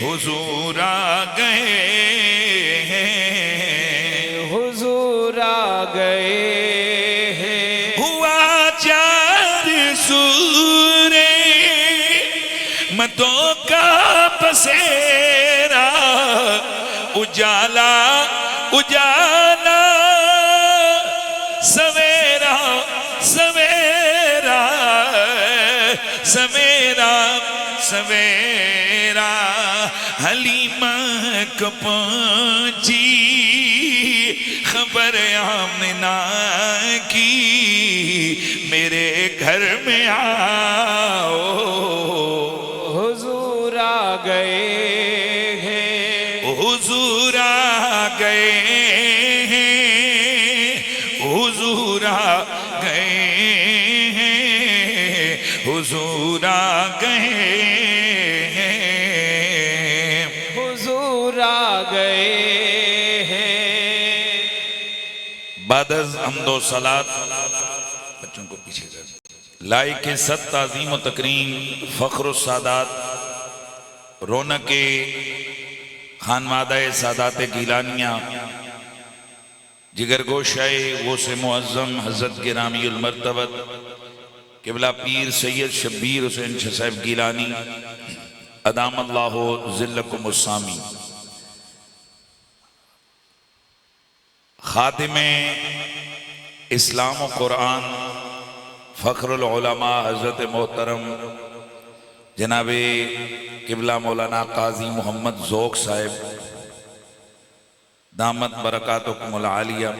हुजूर आ गए हैं, हुजूर आ गए हैं। हुआ चार सूरे मतों का पसेरा, उजाला उजाला सवेरा सवेरा सवेरा सवेरा। हलीमा को पहुंची खबर आमिना की, मेरे घर में आओ हुजूर आ गए हैं, हुजूर आ गए हैं, हुजूर आ गए हैं, हुजूर आ गए हैं, हुजूर आ गए हैं। बादज़ हम्दो सलात बच्चों को पीछे कर लाइक सत ताज़ीम व तकरीम फ़ख्र सादात रौनक खानवादा सादात गिलानिया जिगर गोशाए वो से मुअज़्ज़म हज़रत गिरामी उल मर्तबत क़िबला पीर सैयद शब्बीर हुसैन शाह साहब गिलानी अदामल्लाहु ज़िल्लकुम उस्सामी, खातिमे इस्लाम व कुरान फ़ख्रुल उलमा हज़रत मोहतरम जनाबे क़िबला मौलाना काजी मोहम्मद ज़ौक़ साहिब दामत बरकातुकुमुल आलिया,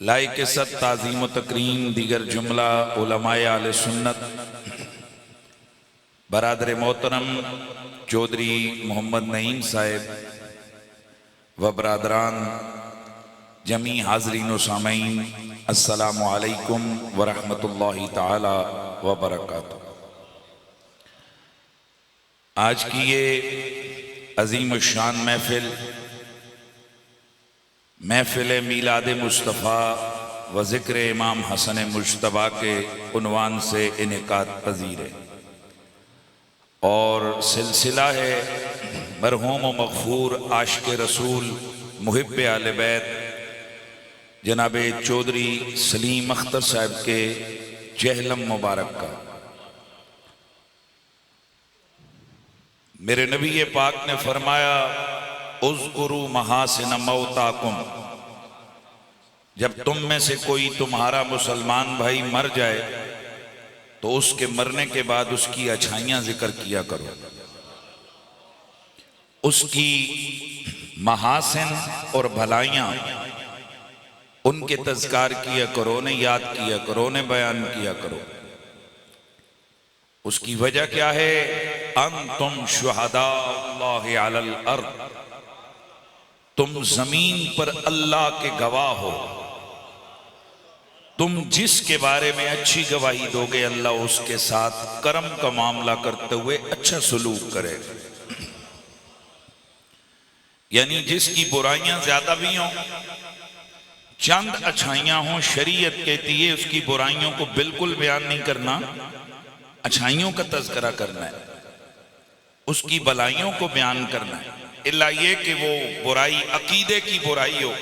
लाइक सत ताज़ीम व तकरीम दीगर जुमला उलमाए आले सुन्नत बरादर मोहतरम चौधरी मोहम्मद नईम साहिब व बरादरान जमी हाज़रीन व सामईन, अस्सलामु अलैकुम व रहमतुल्लाहि ताला व बरकातुहू। आज की ये अजीम शान महफिल मीलाद मुस्तफ़ा व ज़िक्र इमाम हसन मुज्तबा के उन्वान से इनेकाद पजीर है और सिलसिला है मरहूम व मग़फ़ूर आशिक़ रसूल मुहिब्ब आले बैत जनाबे चौधरी सलीम अख्तर साहब के चहलम मुबारक का। मेरे नबी पाक ने फरमाया उज़्कुरू महासिन मौताकुम, जब तुम में से कोई तुम्हारा मुसलमान भाई मर जाए तो उसके मरने के बाद उसकी अच्छाइयां जिक्र किया करो, उसकी महासिन और भलाइयां उनके तज़कार किया करो, उन्हें याद किया करो, उन्हें बयान किया करो। उसकी वजह क्या है? अंतुम शुहदा अल्लाह अलल अर्द, तुम जमीन पर अल्लाह के गवाह हो। तुम जिसके बारे में अच्छी गवाही दोगे अल्लाह उसके साथ करम का मामला करते हुए अच्छा सलूक करे। यानी जिसकी बुराइयां ज्यादा भी हों, चंद अच्छाइयां हों, शरीयत कहती है उसकी बुराइयों को बिल्कुल बयान नहीं करना, अच्छाइयों का तज़किरा करना है, उसकी भलाइयों को बयान करना है। इल्ला ये कि वो बुराई अकीदे की बुराई हो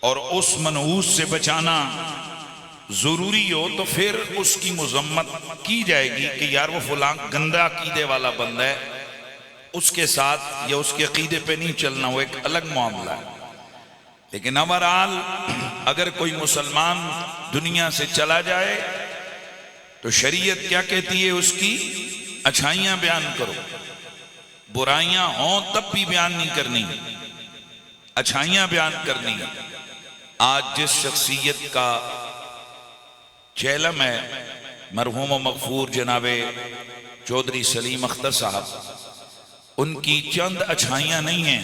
और उस मनहूस से बचाना जरूरी हो तो फिर उसकी मुजम्मत की जाएगी कि यार वो फलां गंदा अकीदे वाला बंदा है, उसके साथ या उसके अकीदे पे नहीं चलना, वो एक अलग मामला है। लेकिन ओवरऑल अगर कोई मुसलमान दुनिया से चला जाए तो शरीयत क्या कहती है? उसकी अच्छाइयां बयान करो, बुराइयां हों तब भी बयान नहीं करनी, अच्छाइयां बयान करनी। आज जिस शख्सियत का चेलम है मरहूम मग़फ़ूर जनाबे चौधरी सलीम अख्तर साहब, उनकी चंद अच्छाइयां नहीं हैं,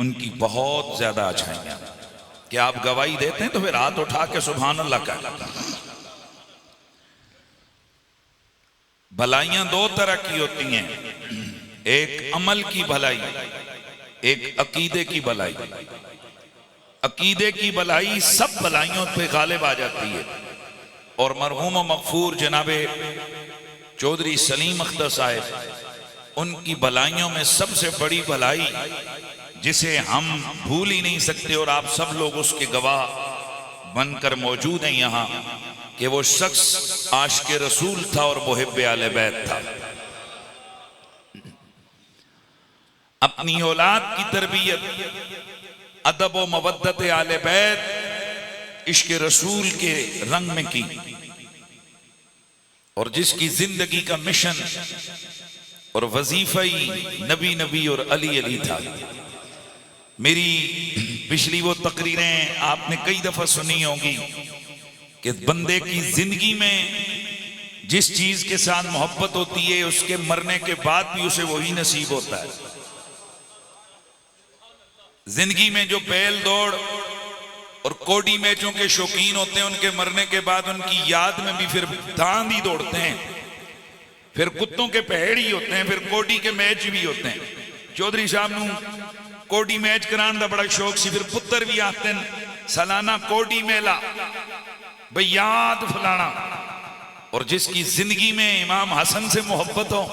उनकी बहुत ज्यादा अच्छाइयां। क्या आप गवाही देते हैं तो फिर हाथ उठा के सुभान अल्लाह का। भलाइयां दो तरह की होती हैं, एक अमल की भलाई, एक अकीदे की भलाई। अकीदे की भलाई सब भलाइयों पे गालिब आ जाती है और मरहूम मग़फ़ूर जनाबे चौधरी सलीम अख्तर साहब उनकी भलाइयों में सबसे बड़ी भलाई जिसे हम भूल ही नहीं सकते और आप सब लोग उसके गवाह बनकर मौजूद हैं यहाँ, कि वो शख्स आशिक़ रसूल था और मुहिब्ब आले बैत था। अपनी औलाद की तरबियत अदब व मवद्दत आले बैत इश्क़ रसूल के रंग में की, और जिसकी जिंदगी का मिशन और वजीफा ही नबी नबी और अली अली था। मेरी पिछली वो तकरीरें आपने कई दफा सुनी होगी कि बंदे की जिंदगी में जिस चीज के साथ मोहब्बत होती है उसके मरने के बाद भी उसे वही नसीब होता है। जिंदगी में जो बैल दौड़ और कोडी मैचों के शौकीन होते हैं, उनके मरने के बाद उनकी याद में भी फिर दांद ही दौड़ते हैं, फिर कुत्तों के पहेड़ ही होते हैं, फिर कोडी के मैच भी होते हैं। चौधरी साहब नू कोडी मैच कराने का बड़ा शौक सी, फिर पुत्र भी आते हैं सालाना कोडी मेला भाई याद फलाना। और जिसकी जिंदगी में इमाम हसन से मोहब्बत हो,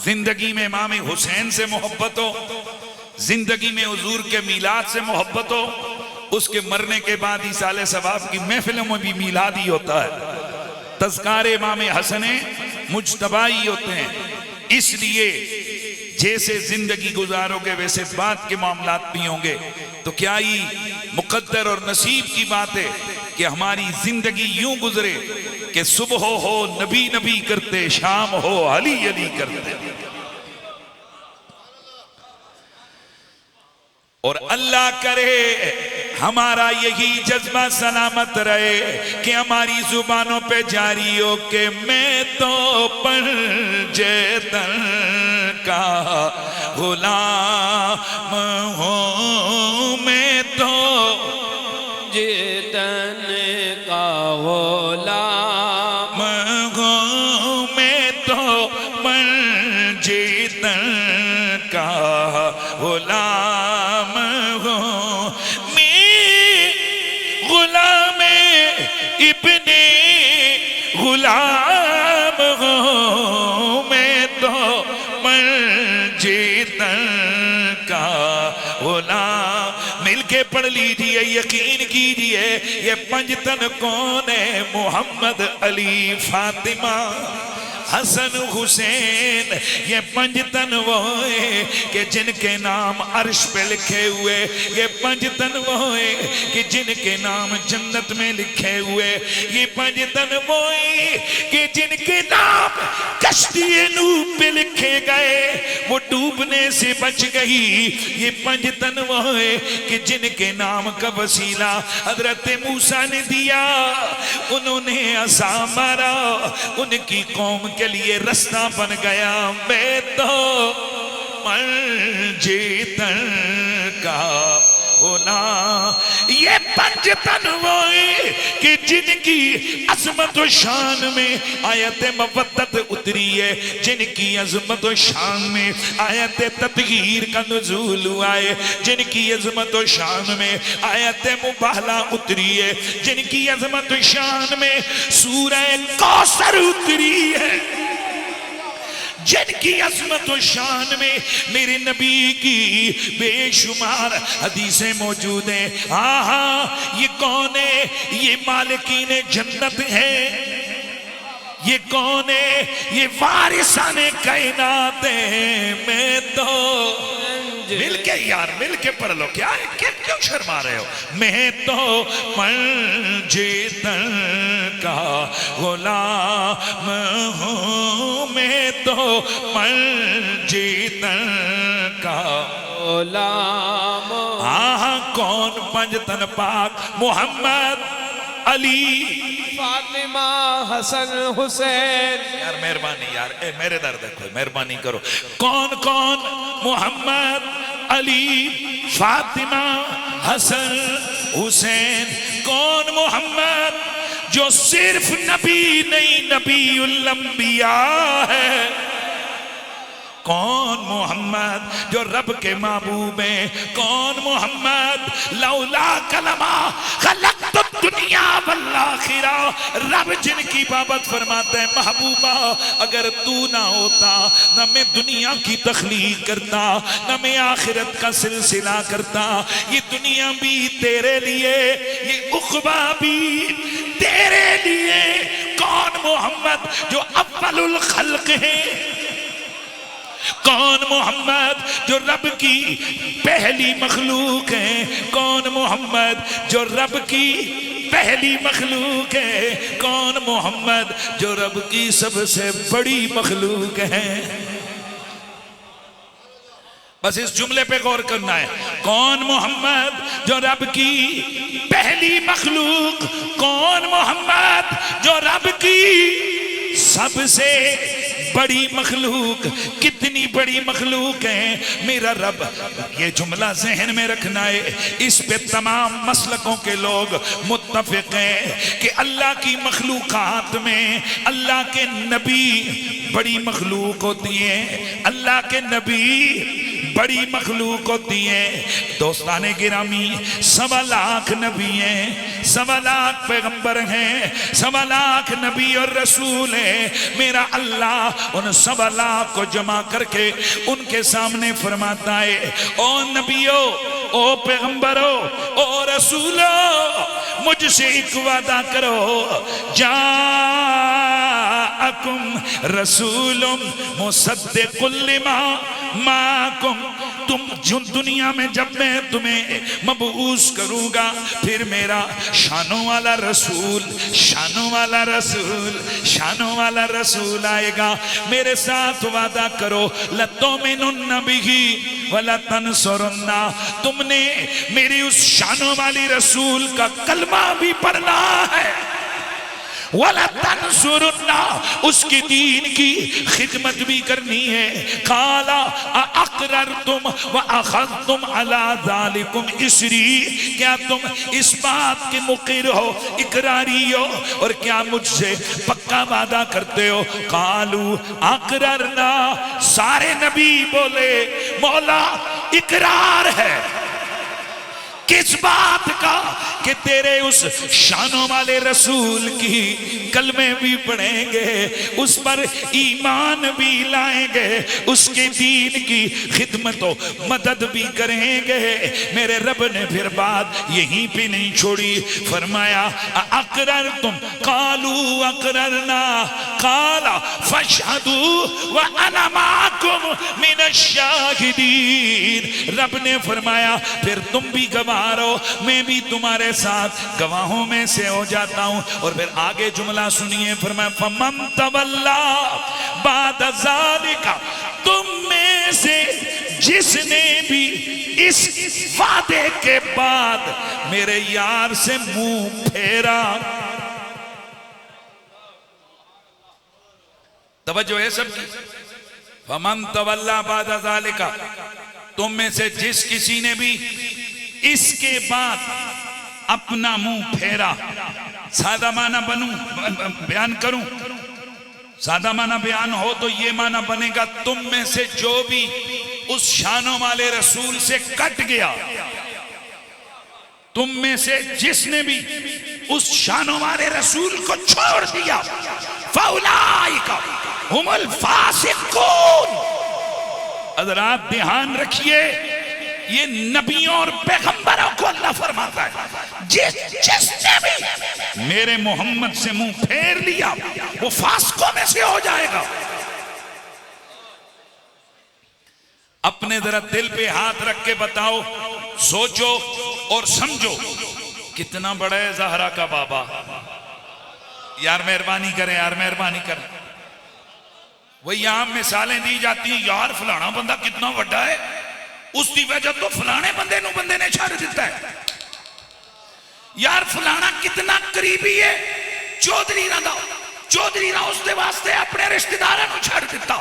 जिंदगी में इमाम हुसैन से मोहब्बत हो, जिंदगी में हुजूर के मीलाद से मोहब्बत हो, उसके मरने के बाद ही साले सवाब की महफिलों में भी मीलाद ही होता है, तज़कारे इमाम हसन मुज्तबाई होते हैं। इसलिए जैसे जिंदगी गुजारोगे वैसे बात के मामलात भी होंगे। तो क्या ही मुकद्दर और नसीब की बात है कि हमारी जिंदगी यूं गुजरे कि सुबह हो नबी नबी करते, शाम हो अली अली करते। और अल्लाह करे हमारा यही जज्बा सलामत रहे कि हमारी जुबानों पे जारी हो के मैं तो पंजेतन का गुलाम हूँ, मैं तो जेतन का गुलाम हूँ, मैं तो पंजेतन का गुलाम हूँ, मैं गुलाम इब्ने गुलाम हूँ, मैं तो पंजेतन का गुलाम। मिलके पढ़ लीजिए, यकीन कीजिए ये पंजतन कौन है? मोहम्मद, अली, फातिमा, हसन, हुसैन। ये पंजतन वो है कि जिनके नाम अर्श पे लिखे हुए, ये पंजतन वो है कि जिनके नाम जन्नत में लिखे हुए, ये पंजतन वो है कि जिनके नाम कश्ती नूह पे लिखे गए, वो डूबने से बच गई। ये पंजतन वो है कि जिनके नाम का वसीला हजरत मूसा ने दिया, उन्होंने असा मारा, उनकी कौम के लिए रास्ता बन गया। मैं तो पंजतन का गुलाम। ये पंजतन वो है कि जिनकी अजमत और शान में आयत मवद्दत उतरी है, जिनकी अजमत और शान में आयत तत्गीर का नुज़ूल हुआ है, जिनकी अजमत और शान में आयत मुबाहला उतरी है, जिनकी अजमत और शान में सूरह कौसर उतरी है, जिनकी अज़मत और शान में मेरे नबी की बेशुमार हदीसें मौजूद हैं। हाँ, ये कौन है? ये मालिकीन जन्नत है। ये कौन है? ये वारिसाने कायनात है। मैं तो मिलके यार मिलके पढ़ लो, क्या है, क्यों शर्मा रहे हो? मैं तो पंजतन का गुलाम हूँ, मैं तो पंजतन का गुलाम। हाँ, कौन पंजतन पाक? मोहम्मद, अली, फातिमा, हसन, हुसैन। यार मेहरबानी यार, मेरे दर देखो, मेहरबानी करो। कौन कौन? मोहम्मद, अली, फातिमा, हसन, हुसैन। कौन मोहम्मद? जो सिर्फ नबी नहीं, नबी उल अंबिया है। कौन मोहम्मद? जो रब के महबूब हैं। कौन मोहम्मद? लौला कलमा खलक़्तु दुनिया वल्लाखिरा, रब जिनकी बाबत फरमाता है महबूबा अगर तू ना होता ना मैं दुनिया की तख्लीक करता ना मैं आखिरत का सिलसिला करता। ये दुनिया भी तेरे लिए, ये उक़बा भी तेरे लिए। कौन मोहम्मद जो अव्वलुल खल्क है, कौन मोहम्मद जो रब की पहली मखलूक है, कौन मोहम्मद जो रब की पहली मखलूक है, कौन मोहम्मद जो रब की सबसे बड़ी मखलूक है। बस इस जुमले पे गौर करना है। कौन मोहम्मद जो रब की पहली मखलूक, कौन मोहम्मद जो रब की सबसे बड़ी मखलूक। कितनी बड़ी मखलूक है मेरा रब, ये जुमला जहन में रखना है। इस पे तमाम मसलकों के लोग मुत्तफिक हैं कि अल्लाह की मखलूकात में अल्लाह के नबी बड़ी मखलूक होती हैं, अल्लाह के नबी बड़ी मखलूक होती है। दोस्ताने गिरामी 1.25 लाख नबी हैं, 1.25 लाख पैगंबर हैं, 1.25 लाख नबी और रसूल हैं। मेरा अल्लाह उन 1.25 लाख को जमा करके उनके सामने फरमाता है, ओ नबियो, ओ पैगंबरो, ओ रसूलो, मुझसे एक वादा करो, जाअकुम रसूलुम मुसद्दिकुल लिमा माकुम। तुम जो दुनिया में जब मैं तुम्हें मबऊस करूंगा फिर मेरा शानों वाला रसूल, शानों वाला रसूल, शानों वाला रसूल आएगा। मेरे साथ वादा करो, लतुमिनुन्न बिही वला तंसुरुन्ना, तुमने मेरी उस शानों वाली रसूल का कलमा भी पढ़ना है, वला तंसुरुन्ना, उसकी दीन की खिदमत भी करनी है। काला अक़ररतुम व अख़ज़्तुम अला ज़ालिकुम इसरी, क्या तुम इस बात के मुक़िर हो, इकरारी हो, और क्या मुझसे पक्का वादा करते हो। कालू अक़ररना, सारे नबी बोले मौला इकरार है। किस बात का कि तेरे उस शानों वाले रसूल की कलमे भी पढ़ेंगे, उस पर ईमान भी लाएंगे, उसके दीन की खिदमत और मदद भी करेंगे। मेरे रब ने फिर बात यहीं पे नहीं छोड़ी, फरमाया अक़रर तुम, कालू अक़ररना, काला फशहदू व अना माकुम मिनश शाहिदीन। रब ने फरमाया फिर तुम भी गवाह रहो, मैं भी तुम्हारे साथ गवाहों में से हो जाता हूं। और फिर आगे जुमला सुनिए, फरमाया फमन तवल्ला बाद ज़ालिका, तुम में से जिसने भी इस वादे के बाद मेरे यार से मुंह फेरा। तवज्जो है सबकी। फमन तवल्ला बाद ज़ालिका, तुम में से जिस किसी ने भी इसके बाद अपना मुंह फेरा। सादा माना बयान करूं, सादा माना बयान हो तो ये माना बनेगा, तुम में से जो भी उस शानों वाले रसूल से कट गया, तुम में से जिसने भी उस शानों वाले रसूल को छोड़ दिया, फौलाइका हुमुल फासिकून। हज़रात ध्यान रखिए, ये नबियों और पैगंबरों को अल्लाह फरमाता है, जिसने भी मेरे मोहम्मद से मुंह फेर लिया वो फासिकों में से हो जाएगा। अपने जरा दिल पे हाथ रख के बताओ, सोचो और समझो, कितना बड़ा है ज़हरा का बाबा। यार मेहरबानी करें, यार मेहरबानी करें। वही यहां मिसालें दी जाती हैं, यार फलाना बंदा कितना बड़ा है, उसकी वजह तो फलाने बंदे ने छड़ दिता है। यार फलाना कितना करीबी है चौधरी दा, चौधरी दा उसके वास्ते अपने रिश्तेदारों को छड़ दिता।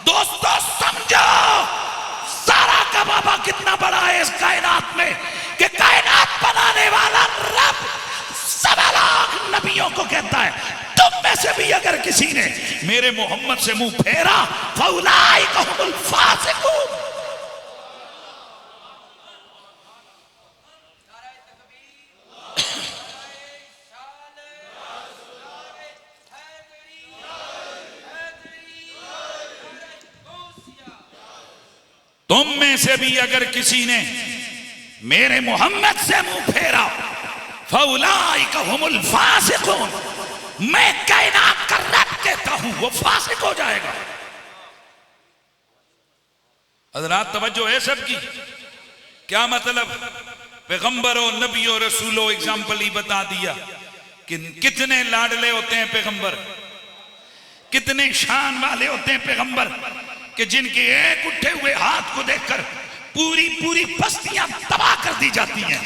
दोस्तों समझो, सारा का बाबा कितना बड़ा है इस कायनात में, कि कायनात बनाने वाला रब 1.25 लाख नबियों को कहता है, तुम में से भी अगर किसी ने मेरे मोहम्मद से मुंह फेरा, फौलाइका हुमुल फासिकून। तुम में से भी अगर किसी ने मेरे मोहम्मद से मुंह फेरा फौलाइका हुमुल फासिकून, मैं कायनात का रब कहता हूं वो फासिक हो जाएगा। हज़रात तवज्जो है सबकी। क्या मतलब? पैगंबरों नबियों रसूलों एग्जाम्पल ही बता दिया कि कितने लाडले होते हैं पैगंबर, कितने शान वाले होते हैं पैगंबर कि जिनके एक उठे हुए हाथ को देखकर पूरी पूरी बस्तियां तबाह कर दी जाती हैं।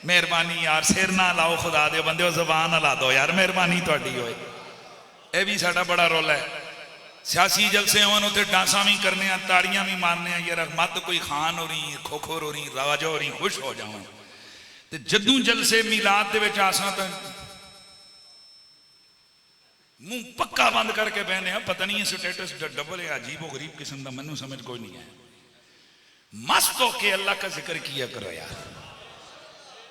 मेहरबानी यार, सिर ना लाओ खुदा दे बंदे, जबान ला दो यार, मेहरबानी थोड़ी होए। यह भी साडा बड़ा रोल है। सियासी जलसे होन उसे डांसा भी करने, ताड़ियां भी मारने, यार मत कोई खान हो रही, खोखोर हो रही, राजा हो रही, खुश हो जाओ। तो जदू जलसे मिलाद दे विच आसा तो मुंह पक्का बंद करके बहने, पता नहीं स्टेटस डबल है, अजीब गरीब किस्म का, मैनू समझ कोई नहीं है। मस्त होके अल्लाह का जिक्र किया करो यार,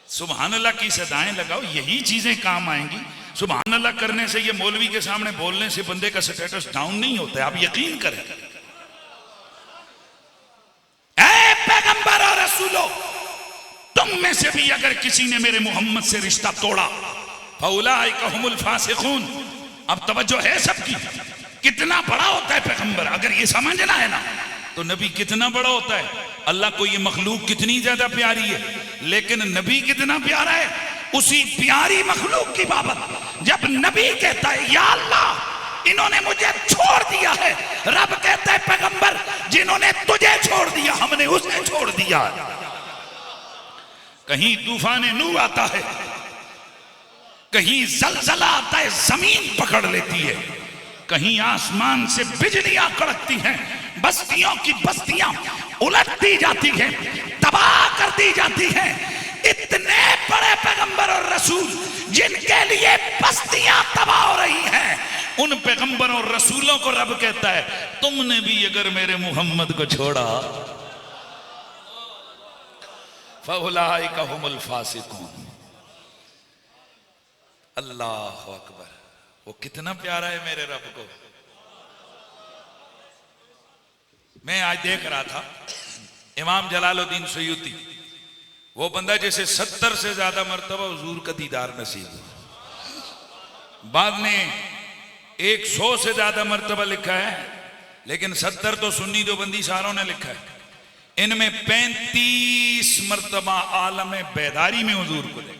सुभान अल्लाह की सदाएं लगाओ, यही चीजें काम आएंगी। सुभान अल्लाह करने से, ये मौलवी के सामने बोलने से बंदे का स्टेटस डाउन नहीं होता है, आप यकीन करें। ऐ पैगंबर और रसूलों, तुम में से भी अगर किसी ने मेरे मोहम्मद से रिश्ता तोड़ा फौलाइका हुमुल फासिकून। अब तवज्जो है सबकी। कितना बड़ा होता है पैगंबर, अगर ये समझना है ना तो नबी कितना बड़ा होता है। अल्लाह को ये मखलूक कितनी ज्यादा प्यारी है, लेकिन नबी कितना प्यारा है। उसी प्यारी मखलूक की बाबत जब नबी कहता है या अल्लाह इन्होंने मुझे छोड़ दिया है, रब कहता है पैगंबर जिन्होंने तुझे छोड़ दिया हमने उसे छोड़ दिया। कहीं तूफान नू आता है, कहीं जलजला आता है, जमीन पकड़ लेती है, कहीं आसमान से बिजलियां कड़कती हैं, बस्तियों की बस्तियां उलटती जाती हैं, तबाह कर दी जाती हैं। इतने बड़े पैगंबर और रसूल जिनके लिए बस्तियां तबाह हो रही हैं, उन पैगंबरों और रसूलों को रब कहता है तुमने भी अगर मेरे मोहम्मद को छोड़ा फौलाइका हुमुल फासिकून। अल्लाह अकबर, वो कितना प्यारा है मेरे रब को। मैं आज देख रहा था इमाम जलालुद्दीन सयूती, वो बंदा जैसे 70 से ज्यादा मर्तबा हुजूर का दीदार नसीब हुआ, बाद में 100 से ज्यादा मर्तबा लिखा है, लेकिन 70 तो सुन्नी देवबंदी सारों ने लिखा है। इनमें 35 मर्तबा आलम बेदारी में हुजूर को देखा।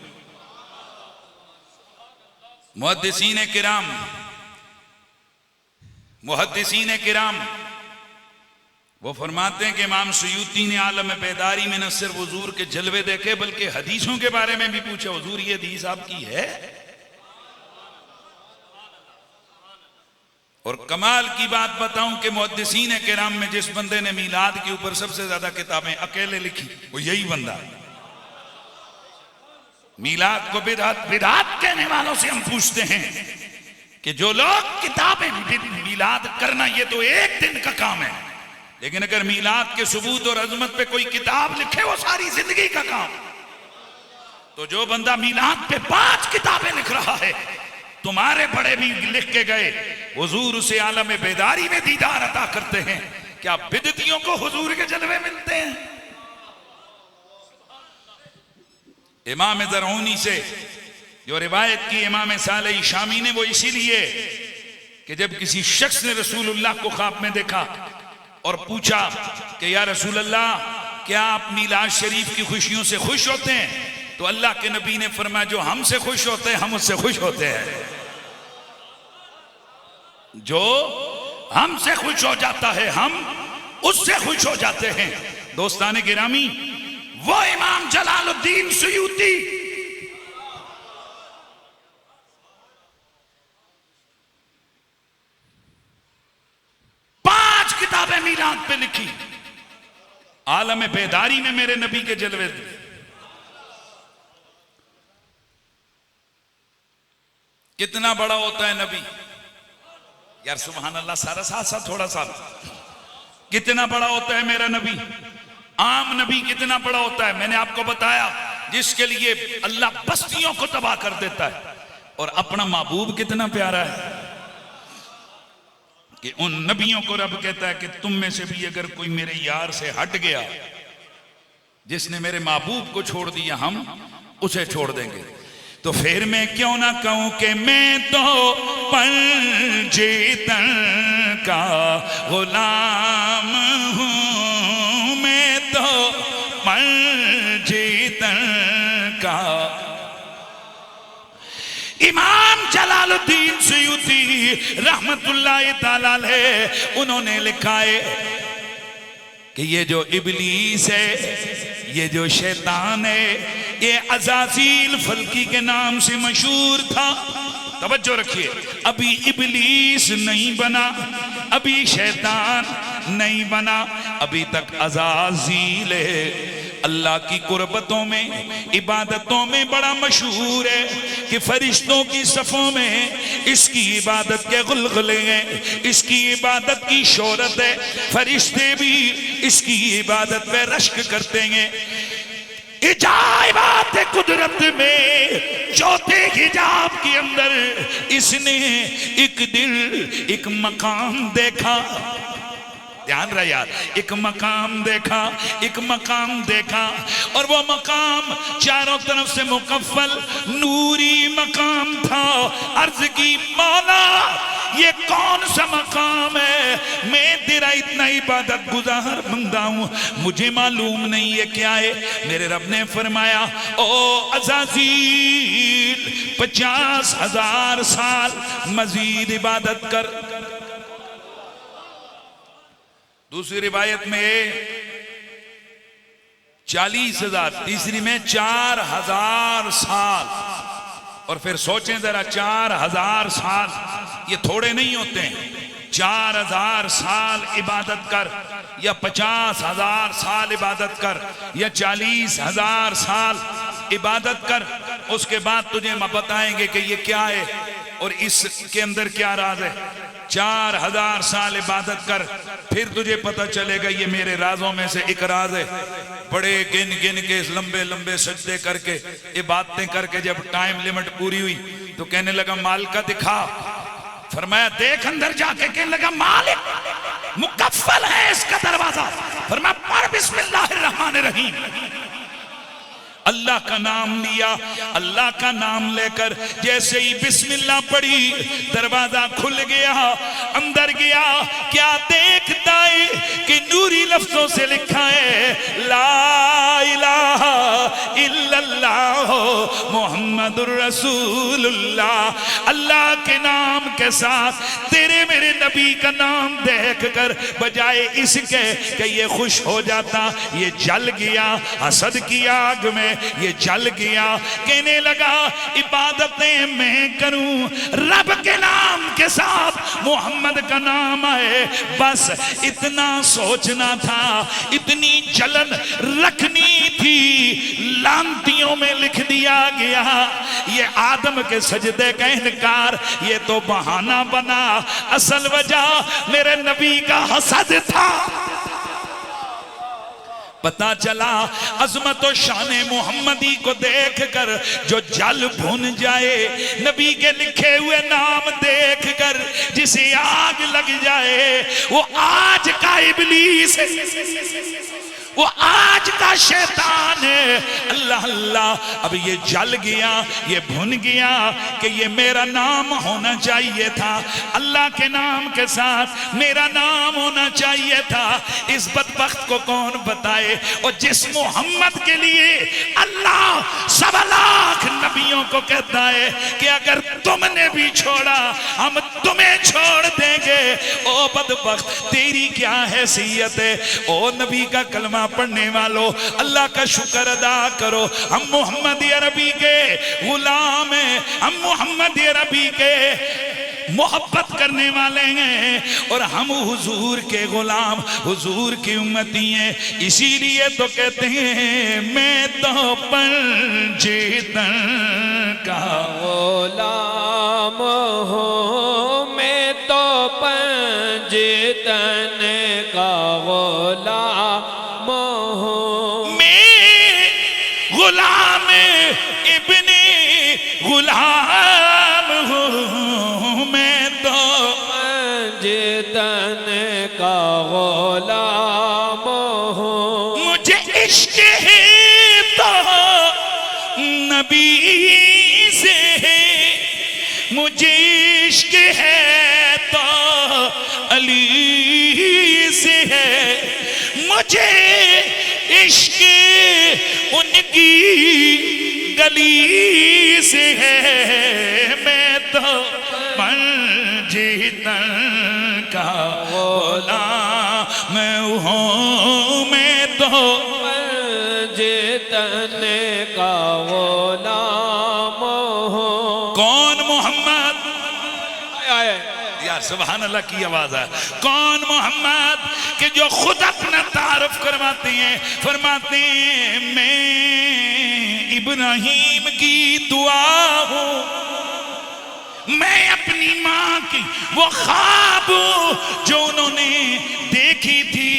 मुहद्दिसीन किराम वो फरमाते हैं कि इमाम सयूती ने आलम बेदारी में न सिर्फ हुजूर के जलवे देखे बल्कि हदीसों के बारे में भी पूछा, हुजूर ये हदीस आपकी है? और कमाल की बात बताऊं कि मुहद्दिसीन किराम में जिस बंदे ने मीलाद के ऊपर सबसे ज्यादा किताबें अकेले लिखी वो यही बंदा। मीलाद को बिदअत कहने वालों से हम पूछते हैं कि जो लोग किताबें मीलाद करना ये तो एक दिन का काम है, लेकिन अगर मीलाद के सबूत और अजमत पे कोई किताब लिखे वो सारी जिंदगी का काम। तो जो बंदा मीलाद पे 5 किताबें लिख रहा है, तुम्हारे बड़े भी लिख के गए, हुजूर उसे आलम बेदारी में दीदार अता करते हैं। क्या बिदतियों को हुजूर के जलवे मिलते हैं? इमाम ज़रऊनी से जो रिवायत की इमाम सालेह शामी ने, वो इसीलिए कि जब किसी शख्स ने रसूलुल्लाह को ख्वाब में देखा और पूछा कि या रसूलल्लाह क्या आप मीलाद शरीफ की खुशियों से खुश होते हैं, तो अल्लाह के नबी ने फरमाया जो हमसे खुश होते हैं हम उससे खुश होते हैं। जो हमसे खुश हो जाता है हम उससे खुश हो जाते हैं। दोस्ताने गिरामी, वो इमाम जलालुद्दीन सयूती किताबें मीलाद पे लिखी, आलम बेदारी में मेरे नबी के जलवे। कितना बड़ा होता है नबी यार, सुभान अल्लाह। सारा साथ साथ थोड़ा सा, कितना बड़ा होता है मेरा नबी। आम नबी कितना बड़ा होता है, मैंने आपको बताया, जिसके लिए अल्लाह बस्तियों को तबाह कर देता है। और अपना महबूब कितना प्यारा है। कि उन नबियों को रब कहता है कि तुम में से भी अगर कोई मेरे यार से हट गया, जिसने मेरे महबूब को छोड़ दिया, हम उसे छोड़ देंगे। तो फिर मैं क्यों ना कहूं कि मैं तो पंजेतन का गुलाम हूं, मैं तो पंजेतन का। इमाम जलालुद्दीन सुयूती रहमतुल्लाह ताला अलैह उन्होंने लिखा है कि ये जो इबलीस है, ये जो शैतान है, ये अज़ाज़ील फल्की के नाम से मशहूर था। तवज्जो रखिए, अभी इबलीस नहीं बना, अभी शैतान नहीं बना, अभी तक अज़ाज़ील है। अल्लाह की कुर्बतों में, इबादतों में बड़ा मशहूर है कि फरिश्तों की सफ़ों में इसकी इबादत के गुलगुले हैं, इसकी इबादत की शोहरत है। फरिश्ते भी इसकी इबादत पे रश्क करते हैं। इजाबात कुदरत में चौथे हिजाब के अंदर इसने एक दिल, एक मकाम देखा। ध्यान रहा यार, एक मकाम देखा, एक मकाम देखा, और वो मकाम चारों तरफ से मुकफ्फल नूरी मकाम था। अर्ज की मौला ये कौन सा मकाम है, मैं तेरा इतना इबादत गुजार बंदा हूं, मुझे मालूम नहीं है क्या है। मेरे रब ने फरमाया, ओ अज़ाज़ील 50,000 साल मजीद इबादत कर। दूसरी रिवायत में 40,000, तीसरी में 4,000 साल। और फिर सोचें जरा, 4,000 साल ये थोड़े नहीं होते हैं। 4,000 साल इबादत कर, या 50,000 साल इबादत कर, या 40,000 साल इबादत कर, उसके बाद तुझे बताएंगे कि ये क्या है और इसके अंदर क्या राज है। 4,000 साल इबादत कर, फिर तुझे पता चलेगा ये मेरे राजों में से एक राज है। बड़े गिन गिन के लंबे लंबे सजदे करके, इबादतें करके जब टाइम लिमिट पूरी हुई तो कहने लगा मालिका दिखा। फरमाया देख अंदर जाके, कहने लगा मालिक मुकफ्फल है इसका दरवाजा। फरमाया पढ़ बिस्मिल्लाहिर्रहमानिर्रहीम। अल्लाह का नाम लिया, अल्लाह का नाम लेकर जैसे ही बिस्मिल्लाह पढ़ी, दरवाजा खुल गया, अंदर गया। क्या देखता है कि नूरी लफ्जों से लिखा है ला इलाहा इल्लल्लाह मुहम्मदुर रसूलुल्लाह। अल्लाह के नाम के साथ तेरे मेरे नबी का नाम देखकर बजाय इसके कि ये खुश हो जाता, ये जल गया हसद की आग में, ये जल गया। कहने लगा इबादतें मैं करूं, रब के नाम के साथ मोहम्मद का नाम आए, बस इतना सोचना था, इतनी जलन रखनी थी। लांतियों में लिख दिया गया ये आदम के सजदे का इनकार, ये तो बहाना बना, असल वजह मेरे नबी का हसद था। पता चला अजमत और शान मोहम्मदी को देखकर जो जल भुन जाए, नबी के लिखे हुए नाम देखकर जिसे आग लग जाए, वो आज का इबलीस है, वो आज का शैतान है। अल्लाह अल्लाह, अब ये जल गया, ये भुन गया कि ये मेरा नाम होना चाहिए था, अल्लाह के नाम के साथ मेरा नाम होना चाहिए था। इस बदबख्त को कौन बताए? और जिस मोहम्मद के लिए अल्लाह 1.25 लाख नबियों को कहता है कि अगर तुमने भी छोड़ा हम तुम्हें छोड़ देंगे। ओ बदबख्त, तेरी क्या हैसियत है? ओ नबी का कलमा पढ़ने वालों, अल्लाह का शुक्र अदा करो, हम मोहम्मद अरबी के गुलाम हैं, हम मोहम्मद अरबी के मोहब्बत करने वाले हैं और हम हुजूर के गुलाम, हुजूर की उम्मती हैं। इसीलिए तो कहते हैं मैं तो पंजेतन का गुलाम हूँ, मैं तो पंजेतन का गुलाम हूँ। मैं गुलाम इब्ने गुलाम हूँ, मैं तो पंजेतन तन का गुलाम हूँ। मुझे इश्क है तो नबी से है, मुझे इश्क है तो अली से है, मुझे इश्क उनकी गली से है। मैं तो मंजीतन का गुलाम हूँ, मैं तो जितन का गुलाम हूँ। कौन मोहम्मद, यार सुभान अल्लाह की आवाज है, कौन मोहम्मद के जो खुद अपना तारुफ करवाते हैं, फरमाते हैं मैं इब्राहिम की दुआ हूँ, मैं अपनी माँ की वो ख्वाब जो उन्होंने देखी थी।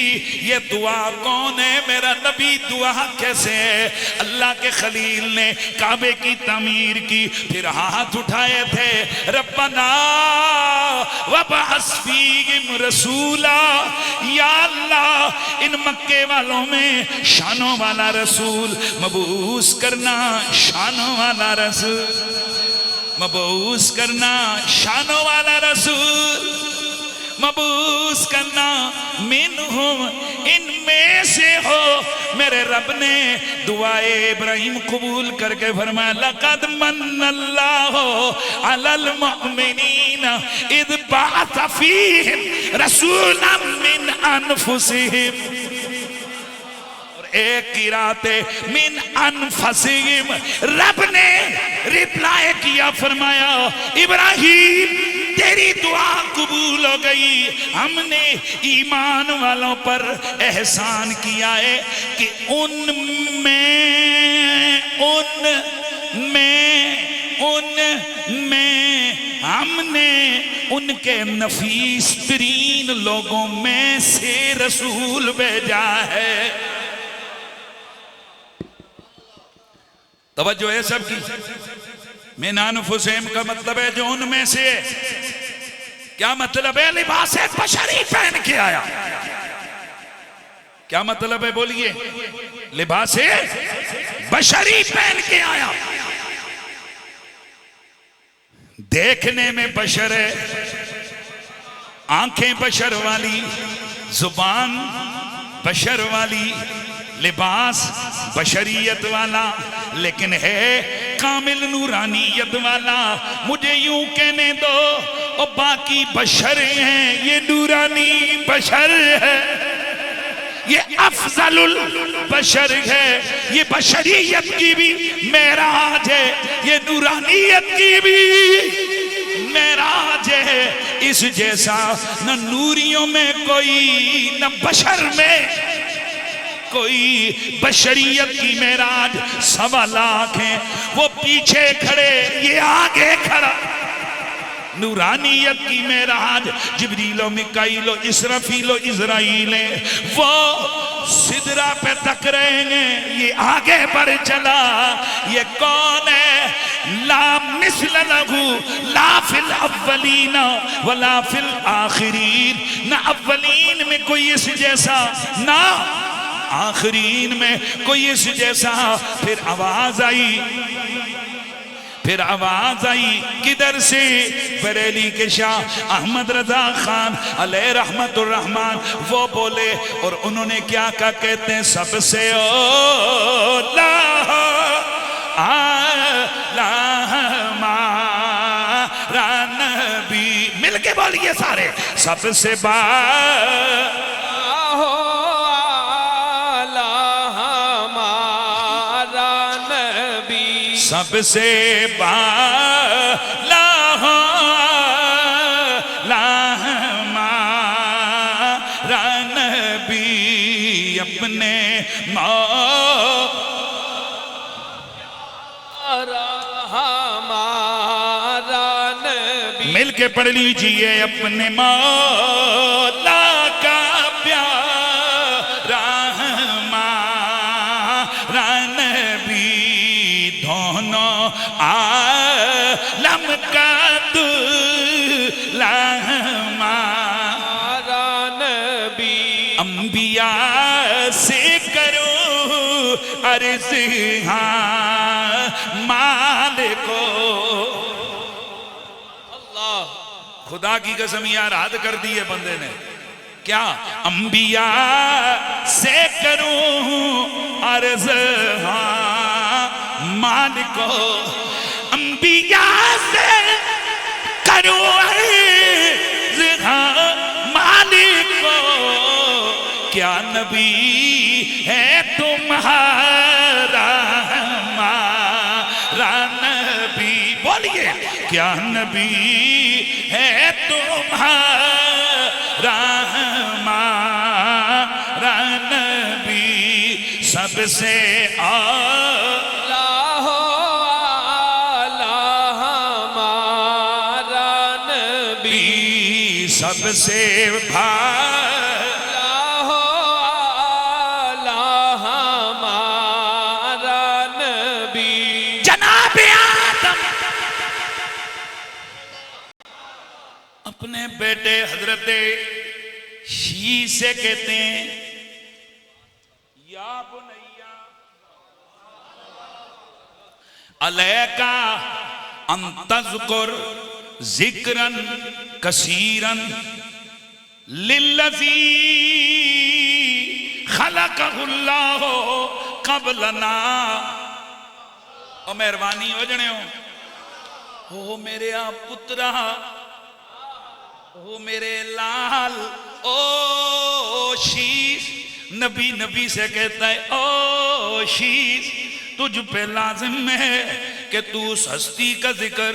ये दुआ कौन है? मेरा नबी। दुआ कैसे है? अल्लाह के खलील ने काबे की तामीर की, फिर हाथ उठाए थे, रब्बना वबअस फीहिम रसूला, या अल्लाह इन मक्के वालों में शानों वाला रसूल मबूस करना, शानों वाला रसूल मबूस करना, शानों वाला रसूल मबूस करना, मिनहुम इनमें से हो। मेरे रब ने दुआए इब्राहिम कबूल करके फरमाया, लक़द मन्नल्लाहु अलल मुमिनीन इज़ बअस फ़ीहिम रसूलन मिन अनफुसिहिम, एक किराते मिन अनफुसिहिम। रब ने रिप्लाई किया, फरमाया इब्राहिम तेरी दुआ कबूल हो गई, हमने ईमान वालों पर एहसान किया है कि उनमें हमने उनके नफीस तरीन लोगों में से रसूल भेजा है। तवज्जो है सबकी। मिन अनफुसिहिम का मतलब है जो उनमें से। क्या मतलब है? लिबास बशरी पहन के आया। क्या मतलब है? बोलिए। लिबास बशरी पहन के आया, देखने में बशर है, आंखें बशर वाली, जुबान बशर वाली, लिबास बशरियत वाला, लेकिन है कामिल नूरानियत वाला। मुझे यूं कहने दो, और बाकी बशर हैं, ये नूरानी बशर है, ये अफजलुल बशर है, ये बशरियत की भी मेराज है, ये नूरानियत की भी मेराज है। इस जैसा न नूरियों में कोई, न बशर में कोई। बशरियत की मेराज 1.25 लाख है, वो पीछे खड़े, ये आगे खड़ा। नूरानियत की मेराज जिब्रीलो मिकाइलो इसराफीलो इज़राइल, वो सिदरा पे तक रहेंगे, ये आगे बढ़ चला। ये कौन है? ला मिस्ल लहू ला फिल अव्वलीन वला फिल आखिरीन, ना अव्वलीन में कोई इस जैसा, ना आखिरीन में कोई इस जैसा। फिर आवाज आई, किधर से? बरेली के शाह अहमद रजा खान अलैहि रहमतुर रहमान, वो बोले और उन्होंने क्या कहा? कहते हैं सबसे ओला मारा नबी, मिलके बोलिए सारे, सबसे सबसे बाला हमारा नबी अपने हमारा नबी। मिल के पढ़ लीजिए, अपने मौला का प्यारा हमारा नबी, दोनों आलम का दुल्हा हमारा अंबिया से करो अर्ज, हाँ मालिको। अल्लाह, खुदा की कसम यार, हद कर दी है बंदे ने। क्या? अंबिया से करूं अर्ज, हाँ मालिको। अंबिया से करूं अर्ज, हाँ मालिको। क्या नबी है तुम्हारा हमारा नबी? बोलिए, क्या नबी है तुम्हारा हमारा नबी? सबसे आला हमारा नबी, सबसे आला हमारा नबी। जनाब आदम अपने बेटे हजरत शीश से कहते हैं, या बुनैया अलैका अन तज़कुर ज़िक्रन कसीरन लिल्लज़ी खलक़हुल्लाहु क़ब्लना। ओ मेहरबानी हो जने हो मेरे आप पुत्रा, ओ मेरे लाल, ओ शीश। नबी नबी से कहता है, ओ शीश तुझ पे लाजिम है कि तू उस हस्ती का जिक्र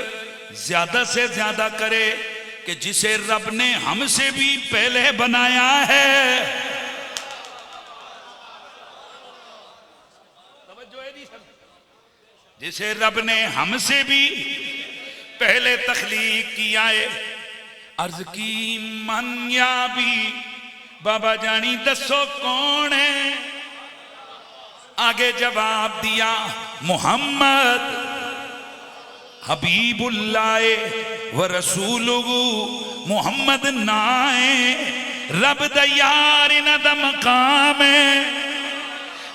ज्यादा से ज्यादा करे कि जिसे रब ने हमसे भी पहले बनाया है। जिसे रब ने हमसे भी पहले तख्लीक किया है। अर्ज की मन या भी बाबा जानी दसो कौन है? आगे जवाब दिया, मोहम्मद हबीबुल्लाह व रसूलुहु। मोहम्मद नाए रब दयार नद मकाम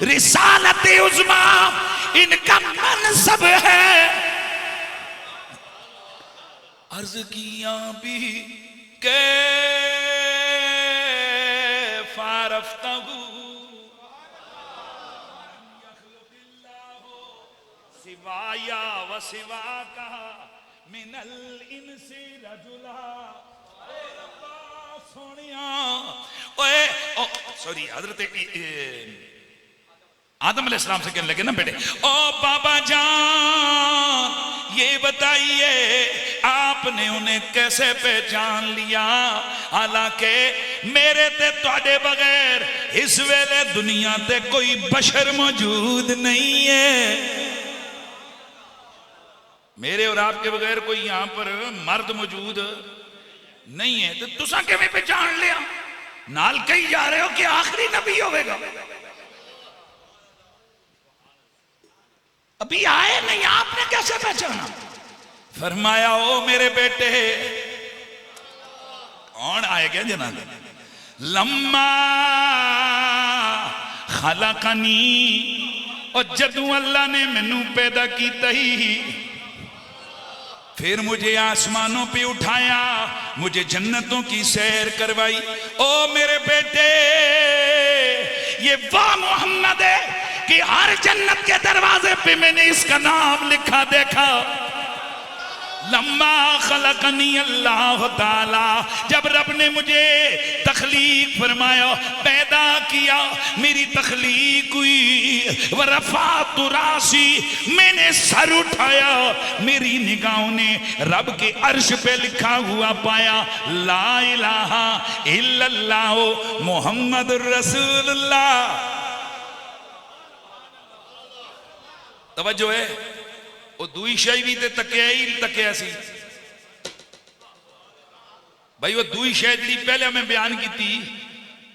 रिसालत उज़्मा इनका मनसब है। अर्ज किया भी के फारफ्तहु सिवाया व सिवा का मिनल इनसी रजुला। सोनिया ओए सॉरी हजरत आदम अलैहिस्सलाम से कहने लगे ना, बेटे ओ बाबा जान ये बताइए आपने उन्हें कैसे पहचान लिया? हालांकि मेरे ते तुहाडे बगैर इस वेले दुनिया ते कोई बशर मौजूद नहीं है। मेरे और आपके बगैर कोई यहां पर मर्द मौजूद नहीं है। तो तुसा किवें पहचान लिया? नाल कही जा रहे हो कि आखिरी नबी होगा। अभी आए नहीं, आपने कैसे पहचाना? फरमाया, ओ मेरे बेटे, कौन आएगा जनाब? लम्मा खलकनी, और जदू अल्लाह ने मैनू पैदा किया ही फिर मुझे आसमानों पे उठाया, मुझे जन्नतों की सैर करवाई। ओ मेरे बेटे, ये वाह मोहम्मद है कि हर जन्नत के दरवाजे पे मैंने इसका नाम लिखा देखा। लम्मा खलकनी अल्लाह ताला, जब रब ने मुझे तख्लीक फरमाया, पैदा किया, मेरी तख्लीक हुई। वरफ़अतु रासी, मैंने सर उठाया, मेरी निगाहों ने रब के अर्श पे लिखा हुआ पाया, ला इलाहा इल्लल्लाह मुहम्मदुर रसूलुल्लाह। तवज्जो है, वो दूई शय भी तकिया ही तकिया सी भाई। वो दूई शय जी पहले मैं बयान की थी,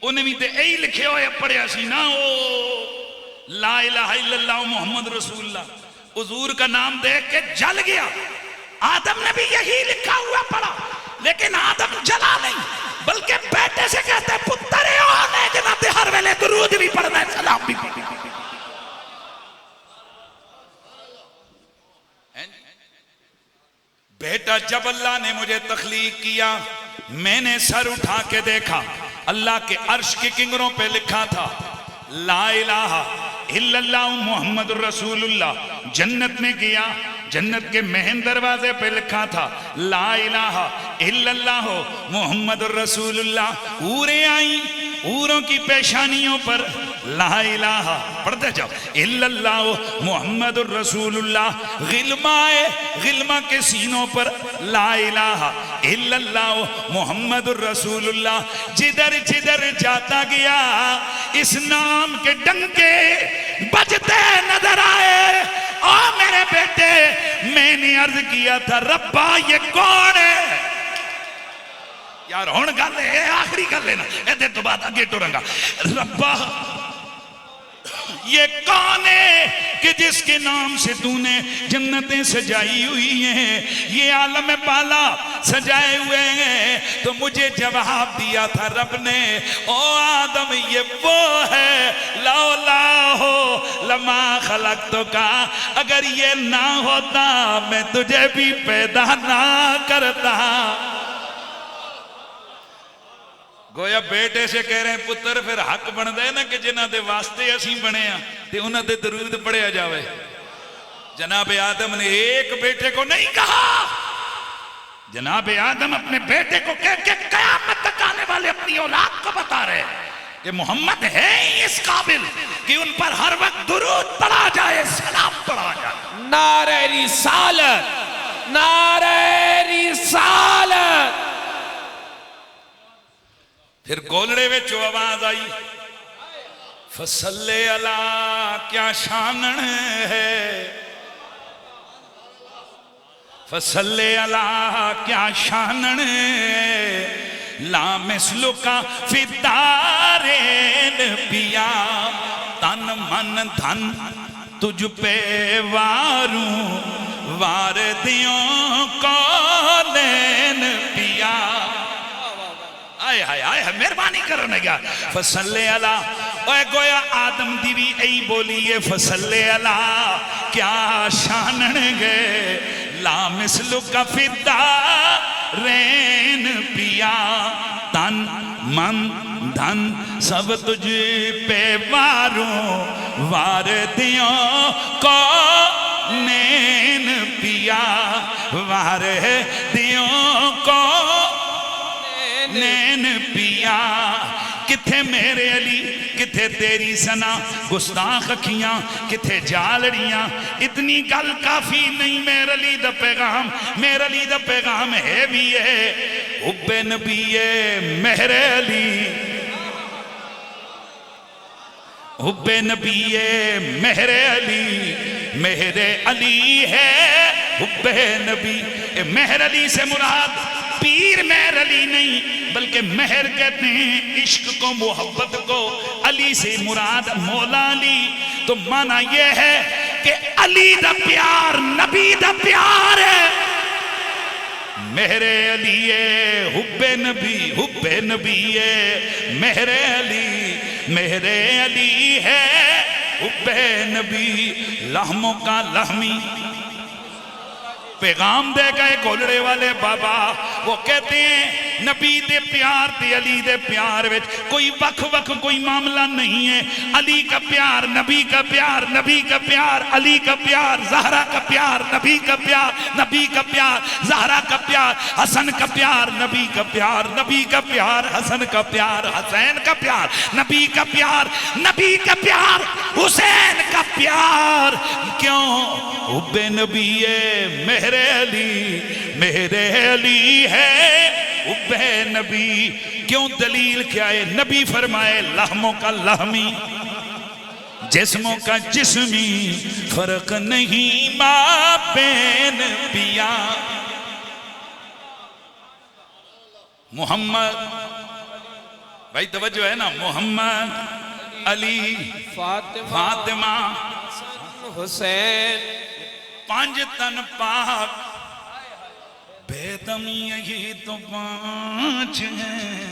उन्हें भी तो यही लिखे हुए पढ़िया सी ना, वो ला इलाहा इल्लल्लाह मुहम्मद रसूलुल्लाह। हुजूर का नाम देख के जल गया। आदम ने भी यही लिखा हुआ पढ़ा, लेकिन आदम जला नहीं, बल्कि बेटे से कहते पुत्र दुरूद भी पढ़ना है, सलाम भी पढ़ना है। बेटा जब अल्लाह ने मुझे तख्लीक किया, मैंने सर उठा के देखा, अल्लाह के अर्श के किंगरों पे लिखा था ला इलाहा इल्लल्लाह मुहम्मदुर रसूलुल्लाह। जन्नत में गया, जन्नत के महन दरवाजे पे लिखा था ला इलाहा इल्लल्लाह मुहम्मदुर रसूलुल्लाह। ऊरे आई, ऊरों की पेशानियों पर ला इलाहा पढ़ते जाओ इल्लल्लाह मुहम्मदुर रसूलुल्लाह। गिल्माए, गिल्मा के सीनों पर ला इलाहा इल्लल्लाह मुहम्मदुर रसूलुल्लाह। जिधर जिधर जाता गया इस नाम के डंके बजते नजर आए। ओ मेरे बेटे, मैंने अर्ज किया था रब्बा ये कौन है यार, हुण गल है आखिरी गल है ना, ए तो बाद अगे टुरंगा। रब्बा ये कौन है कि जिसके नाम से तूने जन्नतें सजाई हुई हैं, ये आलम बाला सजाए हुए हैं। तो मुझे जवाब दिया था रब ने, ओ आदम ये वो है लौला हो लमा खलक तो का, अगर ये ना होता मैं तुझे भी पैदा ना करता। गोया बेटे से कह रहे हैं पुत्र, फिर हक बनता है ना कि जिन्हों के वास्ते असी बने ते उन्होंने दरूद पढ़िया जावे। जनाब आदम ने एक बेटे को नहीं कहा, जनाब आदम अपने बेटे को कह के कयामत तक आने वाले अपनी औलाद को बता रहे कि मोहम्मद है ही इस काबिल कि उन पर हर वक्त दरूद पढ़ा जाए, सलाम पढ़ा जाए। नारे रिसालत, नारे रिसालत। फिर गोलड़े में जो आवाज आई फसले अला, क्या शानन है, फसले अला क्या शानन है, लामिस्लु का फिदारेन पिया, तन मन धन तुझ पे वारू, वार दियों को लेन पिया। आए हाय आए मेहरबानी करो ना क्या फसले अला। ओए गोया आदम दी भी यही बोली है फसले अला क्या शानन गए, लामिस्लु का फिदा रेन पिया, तन मन धन सब तुझ पे वारू, वार दियों को नैन पिया, वार दियों को नैन पिया। किथे मेरे अली, किथे तेरी सना, गुस्ताख अखियां किथे जालड़ियां। इतनी गल काफी नहीं, मेरे अली दा पैगाम, मेरे अली दा पैगाम है भी है हुब्बे नबी मेरे अली, हुब्बे नबी मेरे अली, मेरे अली है हुब्बे नबी। मेहर अली से मुराद पीर मेहर अली नहीं, बल्कि मेहर कहते हैं इश्क को, मोहब्बत को। अली से मुराद मौला अली। तो माना यह है कि अली दा प्यार नबी दा प्यार है। मेरे अली हुब्बे नबी, हुब्बे नबी मेरे अली, मेरे अली है हुब्बे नबी। लहमों का लहमी पैगाम दे गए गोलड़े वाले बाबा। वो कहते हैं नबी दे प्यार ते अली दे प्यार में कोई वख वख कोई मामला नहीं है। अली का प्यार, नबी का प्यार, नबी का प्यार, अली का प्यार, जहरा का प्यार, नबी का प्यार, नबी का प्यार, जहरा का प्यार, हसन का प्यार, नबी का प्यार, नबी का प्यार, हसन का प्यार, हुसैन का प्यार, नबी का प्यार, नबी का प्यार, हुसैन का प्यार। क्यों? हुब्बे नबी मेरे अली, मेरे अली है हुब्बे नबी। क्यों? दलील क्या है? नबी फरमाए लहमों का लहमी, जिस्मों का जिस्मी, फर्क नहीं मां बेन पिया। मोहम्मद भाई तवज्जो है ना, मोहम्मद अली फातिमा हुसैन, पांच तन पाक बेदम यही तो पांच हैं।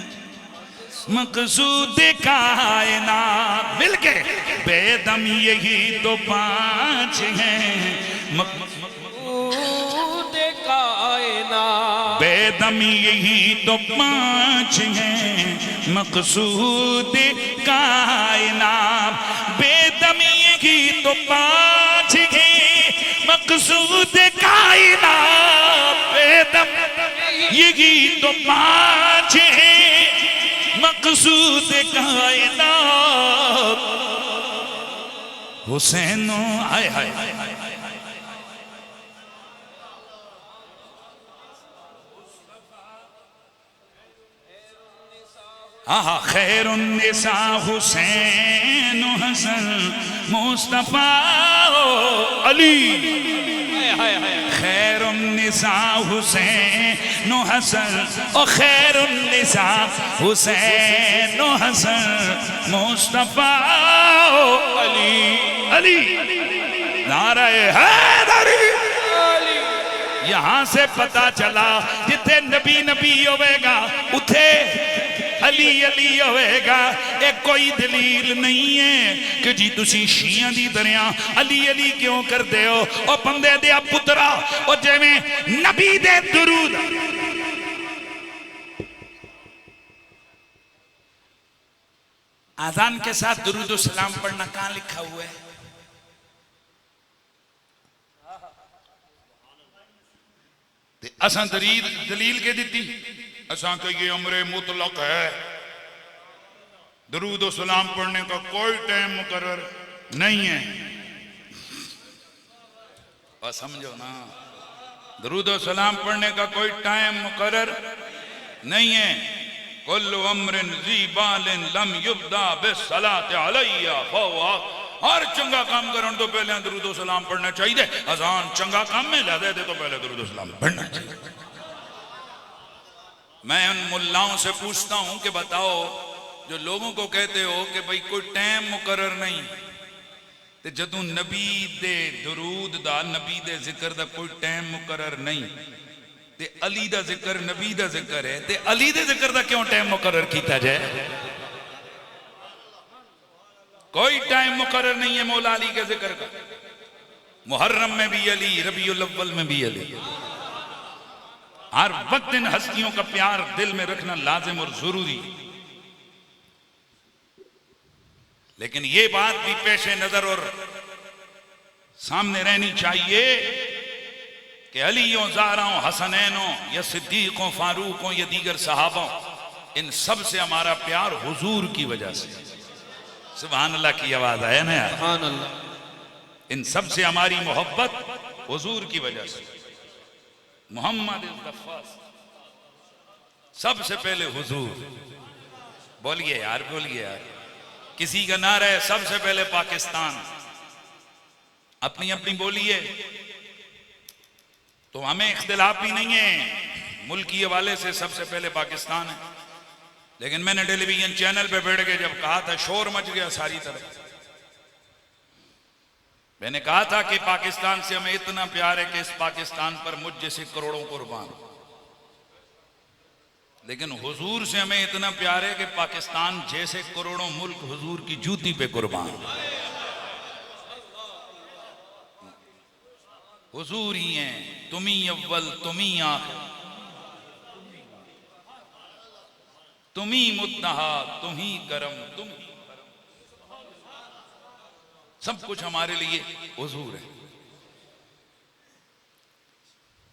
मकसूद कायनात मिलके बेदम यही तो पांच हैं मकसूद कायनात बेदम यही तो पांच हैं मकसूद कायनात बेदम यही तो पांच हैं मकसूद कायनात बेदम यही तो पांच हैं मकसूद कायनात हुसैनो हाय हाय हाँ खैरुन्निसा हुसैन हसन मुस्तफा अली खैरुन्निसा हुसैन हसन और खैरुन्निसा हुसैन हसन मुस्तफा अली अली नारे हैदरी यहां से पता चला जिथे नबी नबी होवेगा उथे अली अली होएगा। एक कोई दलील नहीं है कि जी तुसी शिया दी तरह अली अली क्यों करते हो और बंदे दे पुत्रा और जिवें नबी दे दुरूद आजान के साथ दुरूद सलाम पढ़ना कहां लिखा हुआ है? असा दलील के दी असा कहिए अमरे मुतलक है दरूद सलाम पढ़ने का कोई टाइम मुकर्रर नहीं है। और समझो ना दरूद सलाम पढ़ने का कोई टाइम मुकर्रर नहीं है। कुल्लु अम्रिन ज़ी बालिन लम युब्दा बिस्सलाति अलैया फहुवा हर चंगा काम करने तो पहले दरूद सलाम पढ़ना चाहिए। अजान चंगा काम में ला दे तो पहले दरूद सलाम पढ़ना चाहिए। मैं उन मुल्लाओं से पूछता हूं कि बताओ जो लोगों को कहते हो कि भाई कोई टाइम मुकर्रर नहीं ते जदों नबी दे दुरूद दा नबी दे जिक्र दा कोई टाइम मुकर्रर नहीं ते अली दा जिक्र नबी दा जिक्र है ते अली दे जिक्र दा क्यों टाइम मुकर्रर किया जाए? कोई टाइम मुकर्रर नहीं है मौला अली के जिक्र का। मुहर्रम में भी अली रबीउल अव्वल में भी अली हर वक्त इन हस्तियों का प्यार दिल में रखना लाजिम और जरूरी। लेकिन ये बात भी पेशे नजर और सामने रहनी चाहिए कि अलियों ज़ाराओं हसनैनों या सिद्दीकों फारूकों या दीगर सहाबों इन सब से हमारा प्यार हुजूर की वजह से। सुभान अल्लाह की आवाज आया ना यार? सुभान अल्लाह। इन सब से हमारी मोहब्बत हुजूर की वजह से। मोहम्मद सबसे पहले हुजूर। बोलिए यार बोलिए यार। किसी का नारा है सबसे पहले पाकिस्तान। अपनी अपनी बोलिए तो हमें इख्तिलाफ भी नहीं है मुल्की हवाले से सबसे पहले पाकिस्तान है। लेकिन मैंने टेलीविजन चैनल पे बैठ के जब कहा था शोर मच गया सारी तरफ। मैंने कहा था कि पाकिस्तान से हमें इतना प्यार है कि इस पाकिस्तान पर मुझ जैसे करोड़ों कुर्बान। लेकिन हुजूर से हमें इतना प्यार है कि पाकिस्तान जैसे करोड़ों मुल्क हुजूर की जूती पे कुर्बान। हुजूर ही हैं, तुम ही अव्वल तुम ही आखिर तुम ही मुद्दहा तुम ही करम तुम ही सब कुछ हमारे लिए हुजूर है।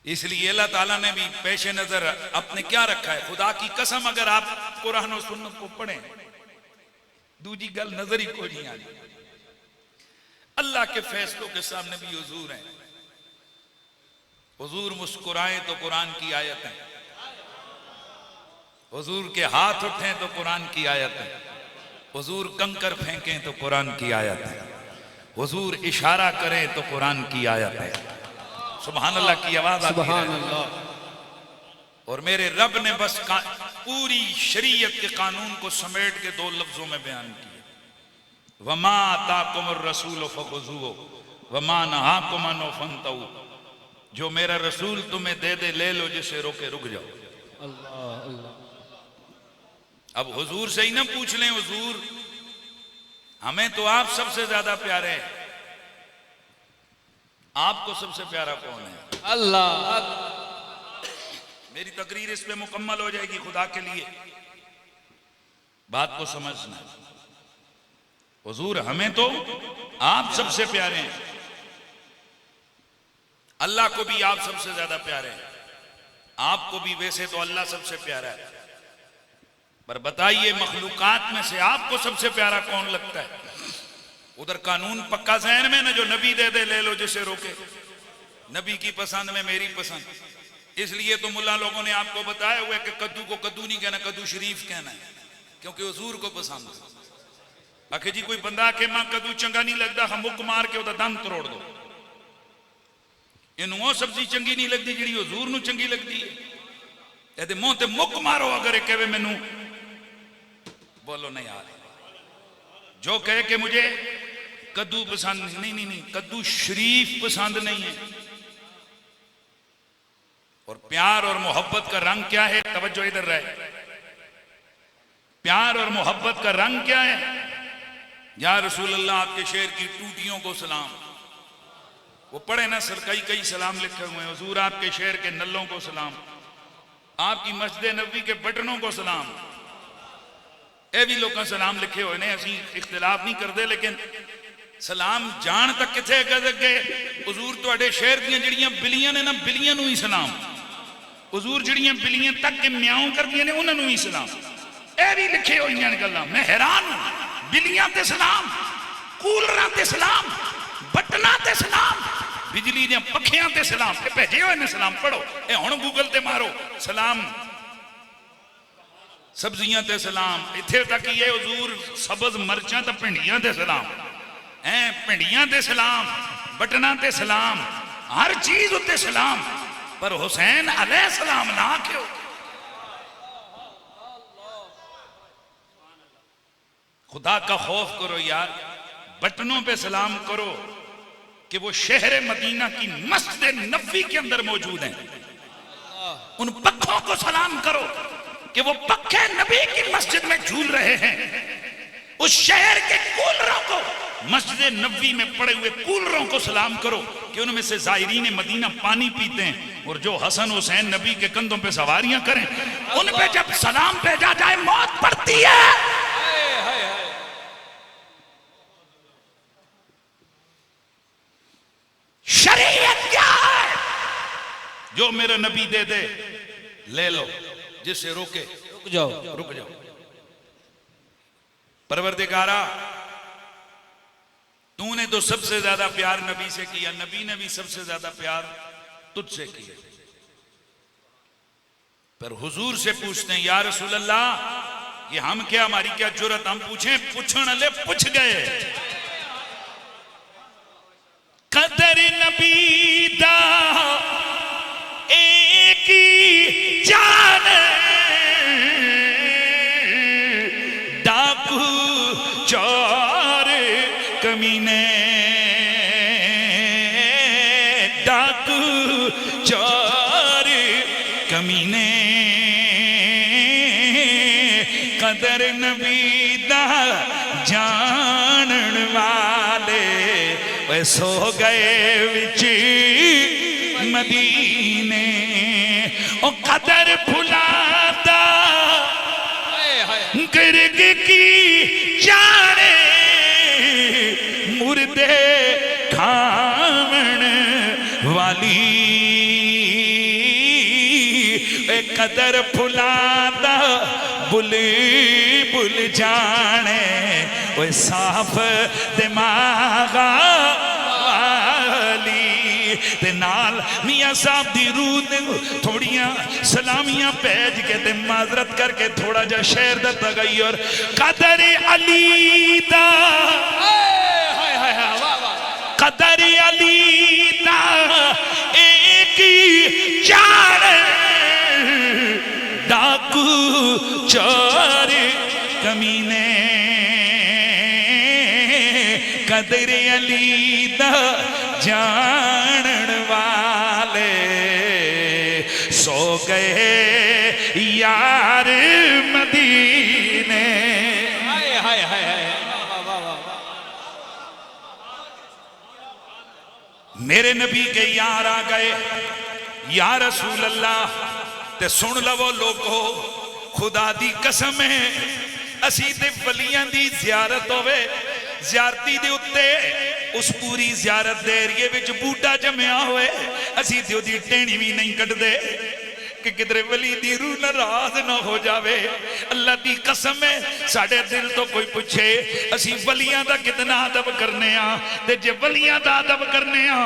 इसलिए अल्लाह ताला ने भी पेशे नजर अपने क्या रखा है। खुदा की कसम अगर आप कुरान और सुन्नत को पढ़ें दूजी गल नजर ही कोई नहीं आती। अल्लाह के फैसलों के सामने भी हुजूर है। हुजूर मुस्कुराए तो कुरान की आयत है। हुजूर के हाथ उठें तो कुरान की आयत है। हुजूर कंकर फेंकें तो कुरान की आयत है। हुजूर इशारा करें तो कुरान की आयत है। सुभान अल्लाह की आवाज आती है। सुभान अल्लाह। और मेरे रब ने बस पूरी शरीयत के कानून को समेट के दो लफ्जों में बयान किया। वमा ताकुमुर रसूल फखुज़ूहु वमा नहाकुम अन्हु फंतहू। जो मेरा रसूल तुम्हें दे दे ले लो, जिसे रोके रुक जाओ। अल्लाह अल्लाह। अब हुजूर से ही ना पूछ लें, हुजूर हमें तो आप सबसे ज्यादा प्यारे हैं, आपको सबसे प्यारा कौन है? अल्लाह। मेरी तकरीर इस पे मुकम्मल हो जाएगी। खुदा के लिए बात को समझना, हुजूर हमें तो आप सबसे प्यारे हैं, अल्लाह को भी आप सबसे ज्यादा प्यारे हैं, आपको भी वैसे तो अल्लाह सबसे प्यारा है, पर बताइए मखलूकात में से आपको सबसे प्यारा कौन लगता है? उधर कानून पक्का ज़हन में ना, जो नबी दे दे ले लो, जिसे रोके। नबी की पसंद में मेरी पसंद, इसलिए तो मुल्ला लोगों ने आपको बताया हुआ है कि कद्दू को कद्दू नहीं कहना, कद्दू शरीफ कहना है, क्योंकि हुजूर को पसंद है। आखिर जी कोई बंदा के मां कद्दू चंगा नहीं लगता, हम मुक मार के उदा दम तोड़ दो, इनू वो सब्जी चंगी नहीं लगती जी हुजूर नू चंगी लगती है, ये मुंह ते मुक मारो। अगर ये कहे मैनू, बोलो नहीं यार, जो कहे कि मुझे कद्दू पसंद नहीं, नहीं नहीं, कद्दू शरीफ पसंद नहीं है। और प्यार और मोहब्बत का रंग क्या है? तवज्जो इधर रहे, प्यार और मोहब्बत का रंग क्या है? या रसूल अल्लाह आपके शेर की टूटियों को सलाम, वो पढ़े ना सर, कई सलाम लिखे हुए हैं। हुजूर आपके शेर के नल्लों को सलाम, आपकी मस्जिद नबी के बटनों को सलाम, ये भी लोग सलाम लिखे हुए ने, असी इख्तिलाफ नहीं करते, लेकिन सलाम जान तक किथे गए? हुजूर तुहाडे शेर दी जिहड़ियां बिलियां ने ना, बिलियां नूं ही सलाम। हुजूर जिहड़ियां बिलियां तक के म्याऊं करदियां ने, उन्हां नूं ही सलाम। ये भी लिखे हुई गल्लां, मैं हैरान हूं। बिलियां ते सलाम, कूलरां ते सलाम, बटनां ते सलाम, बिजली दे पखियां ते सलाम, ये भेजे हुए ने सलाम। पढ़ो ये हुण गूगल ते मारो सलाम, सब्जियां ते सलाम, इत्थे तक ही है हुजूर सब्ज मरचां ते भिंडियां ते सलाम, भिंडियां ते सलाम, बटना ते सलाम, हर चीज उत्ते सलाम, पर हुसैन अलैहि सलाम ना क्यों? खुदा का खौफ करो यार, बटनों पे सलाम करो कि वो शहर मदीना की मस्जिद नबी के अंदर मौजूद हैं। उन पक्खों को सलाम करो कि वो पक्के नबी की मस्जिद में झूल रहे हैं। उस शहर के कूलरों को, मस्जिद नबी में पड़े हुए कूलरों को सलाम करो कि उनमें से ज़ायरीन मदीना पानी पीते हैं, और जो हसन हुसैन नबी के कंधों पे सवारियां करें, उन पे जब सलाम भेजा जाए मौत पड़ती है। शरीयत क्या है? जो मेरा नबी दे दे ले लो, जिससे रोके रुक जाओ, रुक जाओ। परवरदिगारा तूने तो सबसे ज्यादा प्यार नबी से किया, नबी ने भी सबसे ज्यादा प्यार तुझसे किया, पर हुजूर से पूछते हैं या रसूल अल्लाह, ये हम क्या, हमारी क्या जुर्रत, हम पूछें? पूछने ले पूछ गए। कदर नबी दा एक ही जान, डाकू चोर कमीने, डाकू चोर कमीने, कदर नबी दा जानन वाले वे सो गए विच मदीने। ओ कदर भुलादा गिरग की जाने, मुर्दे खावन वाली, ए कदर भुलादा बुल बुल जाने, वो साफ दिमागा वाली। ते नाल मियां साहब दी रूह ने थोड़ियां सलामियां भेज के ते माजरत करके थोड़ा जा शेर दा तगैर। कदर अली दा, कदर अली दा एक ही चार, डाकू चोर कमीने, कदर अली दा जानन वाले सो गए यार मदीने। मेरे नबी के यार आ गए, या रसूल अल्लाह। ते सुन लवो लोगो, खुदा दी कसम है, असी ते वलियां दी जियारत होवे, जियारती दे उत्ते उस पूरी जियारत दे एरिए विच बूटा जमया होए, असी ते ओदी टेणी भी नहीं कटदे कि किधरे वली दी रूह नाराज ना हो जावे। अल्लाह दी कसम है, साडे दिल तो कोई पूछे असी वलियां दा कितना अदब करने आ, ते जे वलियां दा अदब करने आ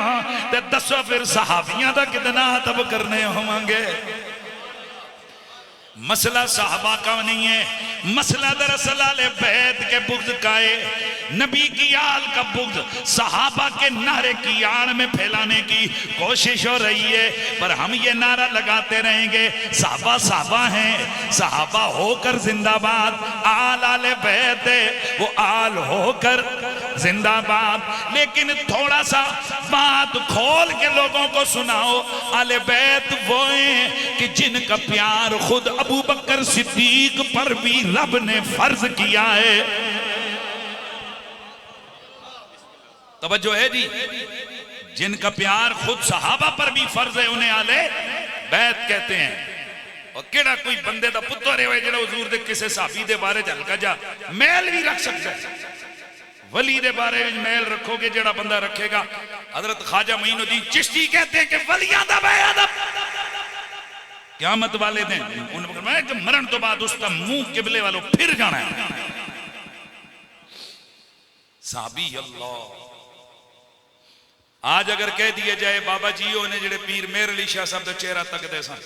ते दसो फिर सहाबियां दा कितना अदब करने होवांगे। मसला साहबा का नहीं है, मसला दरअसल आले बैत के बुग़्ज़ का है। नबी की आल का बुग़्ज़ सहाबा के नारे की आड़ में फैलाने की कोशिश हो रही है, पर हम ये नारा लगाते रहेंगे साहबा साहबा हैं, साहबा होकर जिंदाबाद, आल आले बैत है वो आल होकर जिंदाबाद। लेकिन थोड़ा सा बात खोल के लोगों को सुनाओ, आले बैत वो हैं कि जिनका प्यार खुद अबू बकर सिद्दीक पर भी रब ने फर्ज किया है। तवज्जो है जी, जिनका प्यार खुद सहाबा पर भी फर्ज है उन्हें आले बैत कहते हैं। और केड़ा कोई बंदे दा पुत्र है जेड़ा हुजूर दे किसी साहबी दे बारे च हल्का जा मेल भी रख सकता है। वली दे बारे में मेल रखोगे जेड़ा बंदा रखेगा। हजरत ख्वाजा मोइनुद्दीन चिश्ती कहते हैं कि वलियां दा बेअदब क़यामत वाले दिन उन्होंने मरण तो बाद उसका मुंह किबले वालों फिर जाना है। साबी अल्लाह आज अगर कह दिया जाए बाबा जी ने जेड़े पीर मेहर अली शाह साहब का चेहरा तकते सन,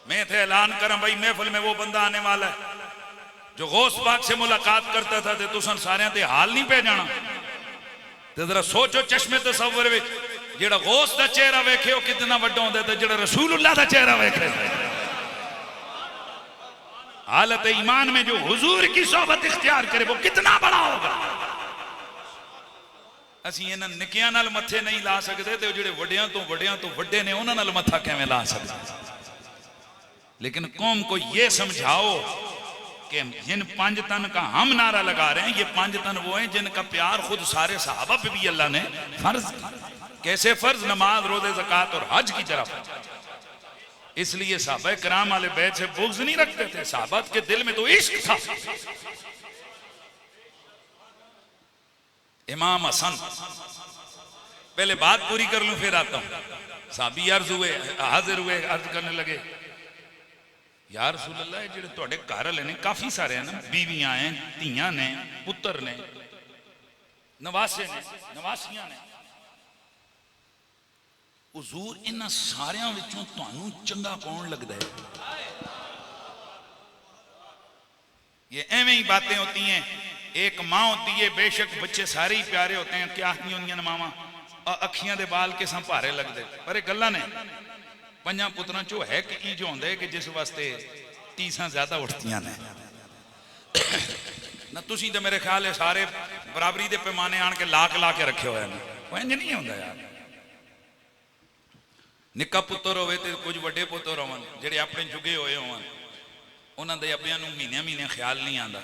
मैं थे ऐलान करा भाई महफिल में वो बंदा आने वाला है जो गौस पाक से मुलाकात करता था, तो तुसन सारे ते हाल नहीं पे जाना। तो जरा सोचो चश्मे तसव्वुर विच जेड़ा गौस का चेहरा वेखे वो कितना वड्डा होंदा, ते जेड़ा रसूलुल्लाह का चेहरा वेखे हालत ईमान में जो हुजूर की सोहबत इख्तियार करे वो कितना बड़ा होगा। असी इन्हां निकियां नाल मथे नहीं ला सकते, तो जेड़े वड्डियां तो वड्डे ने उन्हां नाल मथा किवें ला सकते। लेकिन कौम को ये समझाओ कि जिन 5 तन का हम नारा लगा रहे हैं, ये 5 तन वो हैं जिनका प्यार खुद सारे सहाबा पे भी अल्लाह ने फर्ज किया। कैसे फर्ज? नमाज, रोजे, ज़कात और हज की तरफ। इसलिए सहाबा किराम वाले बैत से बुग़्ज़ नहीं रखते थे, सहाबा के दिल में तो इश्क था। इमाम हसन, पहले बात पूरी कर लूं फिर आता हूं। साहबी हाजिर हुए, अर्ज करने लगे या रसूल अल्लाह जेड़े तुहाडे घर वाले ने काफी सारे हैं ना, बीवियां हैं, धीयां ने, पुत्र ने, नवासे ने, नवासियां ने, हुजूर इन्हां सारियां विचों तुहानूं चंगा कौन लगदा है? ये एवें ही बातें होती हैं। एक माँ होती है, बेशक बच्चे सारे ही प्यारे होते हैं, क्या नहीं होंदियां मावां अखियां दे बाल किसां भारे लगदे, पर गल्लां ने 5 पुत्रां चो है कि जो होंदा है कि जिस वास्ते 30 ज्यादा उठदियां ने ना। तुसीं तो मेरे ख्याल है सारे बराबरी दे पैमाने आन के ला के रखे हुए हैं, वो इंज नहीं होंदा यार। निक्का पुत्र होवे ते कुछ वड्डे पुत्र होवन जेड़े अपने जुगे होए होवन, उन्हां दे अब्बियां नूं महीने ख्याल नहीं आंदा,